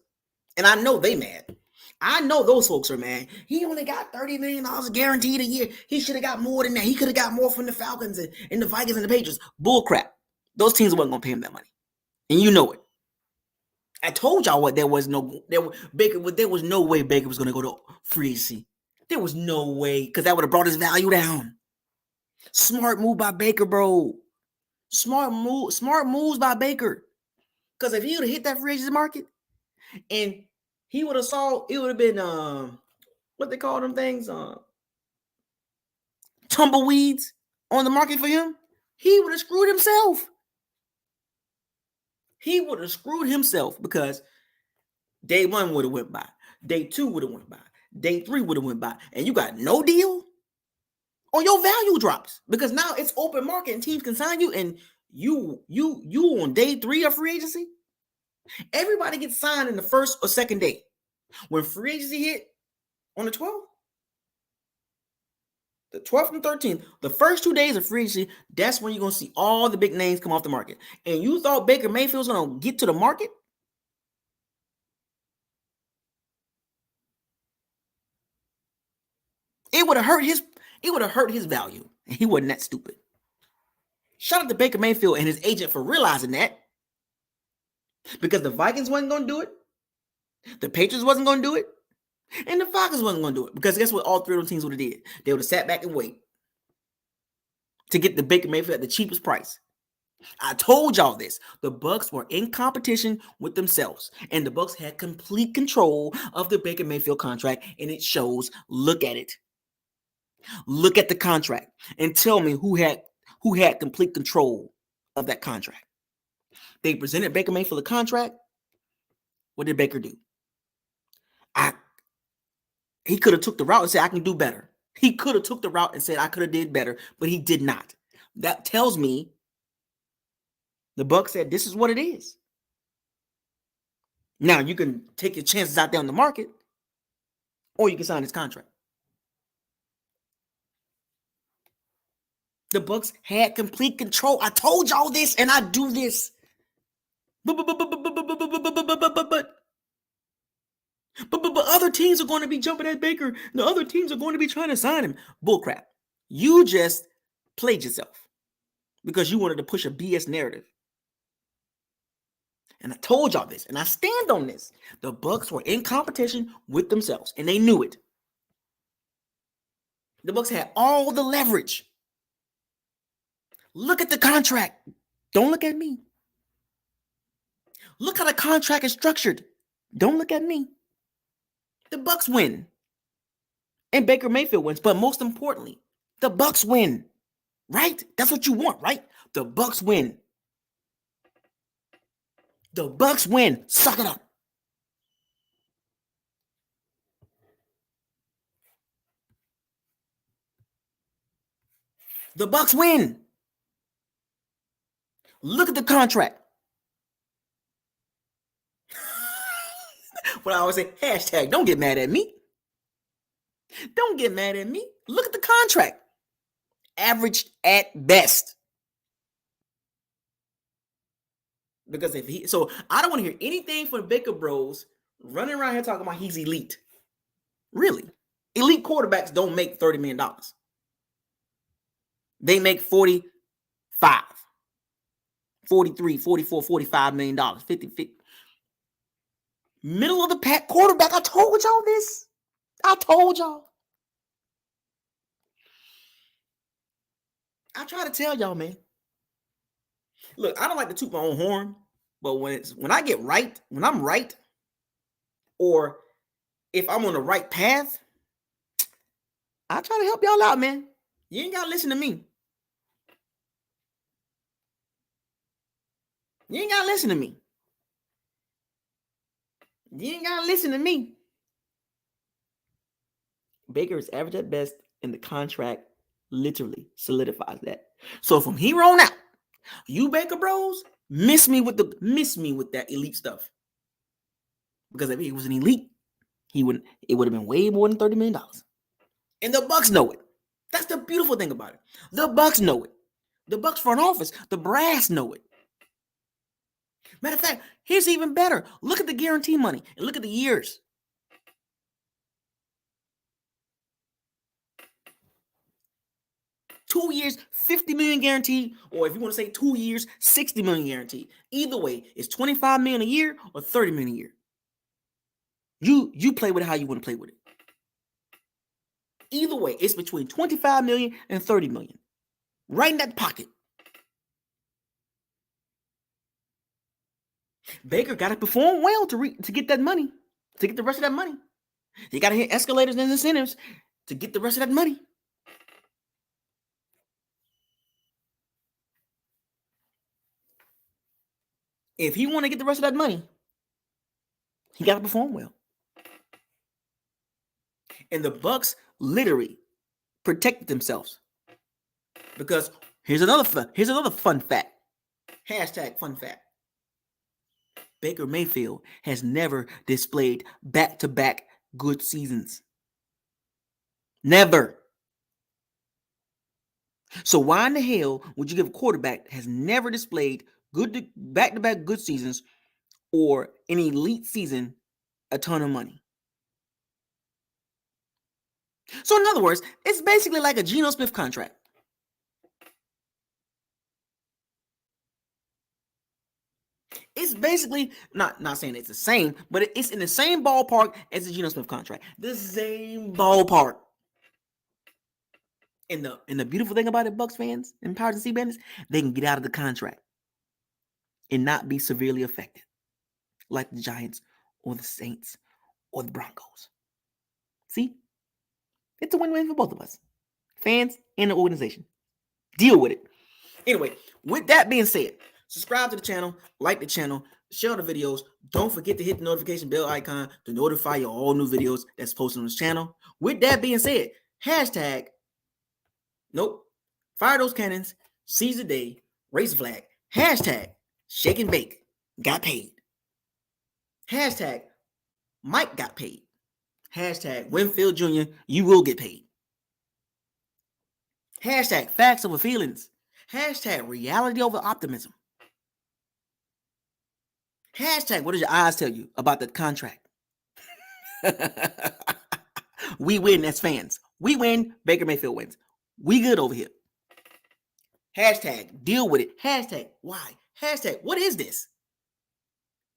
And I know they mad. I know those folks are mad. He only got $30 million guaranteed a year. He should have got more than that. He could have got more from the Falcons and the Vikings and the Patriots. Bull crap. Those teams wasn't going to pay him that money. And you know it. I told y'all what there was no way Baker was going to go to free agency. There was no way, because that would have brought his value down. Smart move by Baker, bro. Smart moves by Baker. Because if he would have hit that free agency market and he would have saw, it would have been what they call them things, tumbleweeds on the market for him, he would have screwed himself. He would have screwed himself because day one would have went by. Day two would have went by. Day three would have went by. And you got no deal? Or your value drops. Because now it's open market and teams can sign you, and you on day three of free agency. Everybody gets signed in the first or second day. When free agency hit on the 12th, the 12th and 13th, the first 2 days of free agency, that's when you're going to see all the big names come off the market. And you thought Baker Mayfield was going to get to the market? It would have hurt his value. And he wasn't that stupid. Shout out to Baker Mayfield and his agent for realizing that. Because the Vikings wasn't going to do it. The Patriots wasn't going to do it. And the Falcons wasn't going to do it. Because guess what all three of those teams would have did? They would have sat back and wait to get the Baker Mayfield at the cheapest price. I told y'all this. The Bucs were in competition with themselves. And the Bucs had complete control of the Baker Mayfield contract. And it shows. Look at it. Look at the contract. And tell me who had complete control of that contract. They presented Baker Mayfield a contract. What did Baker do? He could have took the route and said, I can do better. He could have took the route and said, I could have did better, but he did not. That tells me the Bucs said, this is what it is. Now, you can take your chances out there on the market, or you can sign this contract. The Bucs had complete control. I told y'all this, and I do this. But other teams are going to be jumping at Baker. The other teams are going to be trying to sign him. Bullcrap. You just played yourself because you wanted to push a BS narrative. And I told y'all this, and I stand on this. The Bucs were in competition with themselves, and they knew it. The Bucs had all the leverage. Look at the contract. Don't look at me. Look how the contract is structured. Don't look at me. The Bucs win. And Baker Mayfield wins. But most importantly, the Bucs win. Right? That's what you want, right? The Bucs win. The Bucs win. Suck it up. The Bucs win. Look at the contract. What I always say, hashtag, don't get mad at me. Don't get mad at me. Look at the contract. Averaged at best. Because so I don't want to hear anything from the Baker Bros running around here talking about he's elite. Really? Elite quarterbacks don't make $30 million. They make 45, 43, 44, $45 million, 50. Middle of the pack quarterback. I told y'all this. I told y'all. I try to tell y'all, man. Look, I don't like to toot my own horn, but when I get right, when I'm right, or if I'm on the right path, I try to help y'all out, man. You ain't gotta listen to me. You ain't gotta listen to me. You ain't gotta listen to me. Baker is average at best, and the contract literally solidifies that. So from here on out, you Baker Bros, miss me with that elite stuff. Because if he was an elite, it would have been way more than $30 million. And the Bucs know it. That's the beautiful thing about it. The Bucs know it. The Bucs front office, the brass know it. Matter of fact, here's even better. Look at the guarantee money and look at the years. $2 years, $50 million guaranteed, or if you want to say 2 years, $60 million guaranteed. Either way, it's $25 million a year or $30 million a year. You play with it how you want to play with it. Either way, it's between 25 million and 30 million. Right in that pocket. Baker got to perform well to get that money, to get the rest of that money. He got to hit escalators and incentives to get the rest of that money. If he want to get the rest of that money, he got to perform well. And the Bucs literally protected themselves because here's another fun fact. Hashtag fun fact. Baker Mayfield has never displayed back-to-back good seasons. Never. So why in the hell would you give a quarterback that has never displayed good back-to-back good seasons or an elite season a ton of money? So in other words, it's basically like a Geno Smith contract. It's basically not saying it's the same, but it's in the same ballpark as the Geno Smith contract. The same ballpark. And the beautiful thing about it, Bucs fans and Powers and Sea Bandits, they can get out of the contract and not be severely affected, like the Giants or the Saints or the Broncos. See, it's a win-win for both of us, fans and the organization. Deal with it. Anyway, with that being said, subscribe to the channel, like the channel, share the videos. Don't forget to hit the notification bell icon to notify you all new videos that's posted on this channel. With that being said, hashtag, nope, fire those cannons, seize the day, raise the flag, hashtag, shake and bake, got paid. Hashtag, Mike got paid. Hashtag, Winfield Jr., you will get paid. Hashtag, facts over feelings. Hashtag, reality over optimism. Hashtag, what does your eyes tell you about the contract? We win as fans. We win. Baker Mayfield wins. We good over here. Hashtag, deal with it. Hashtag, why? Hashtag, what is this?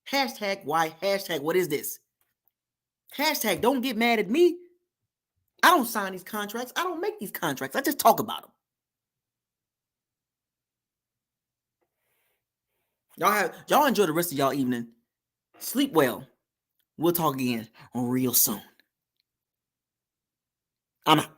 Hashtag, why? Hashtag, what is this? Hashtag, don't get mad at me. I don't sign these contracts. I don't make these contracts. I just talk about them. Y'all enjoy the rest of y'all evening. Sleep well. We'll talk again real soon. I'm out.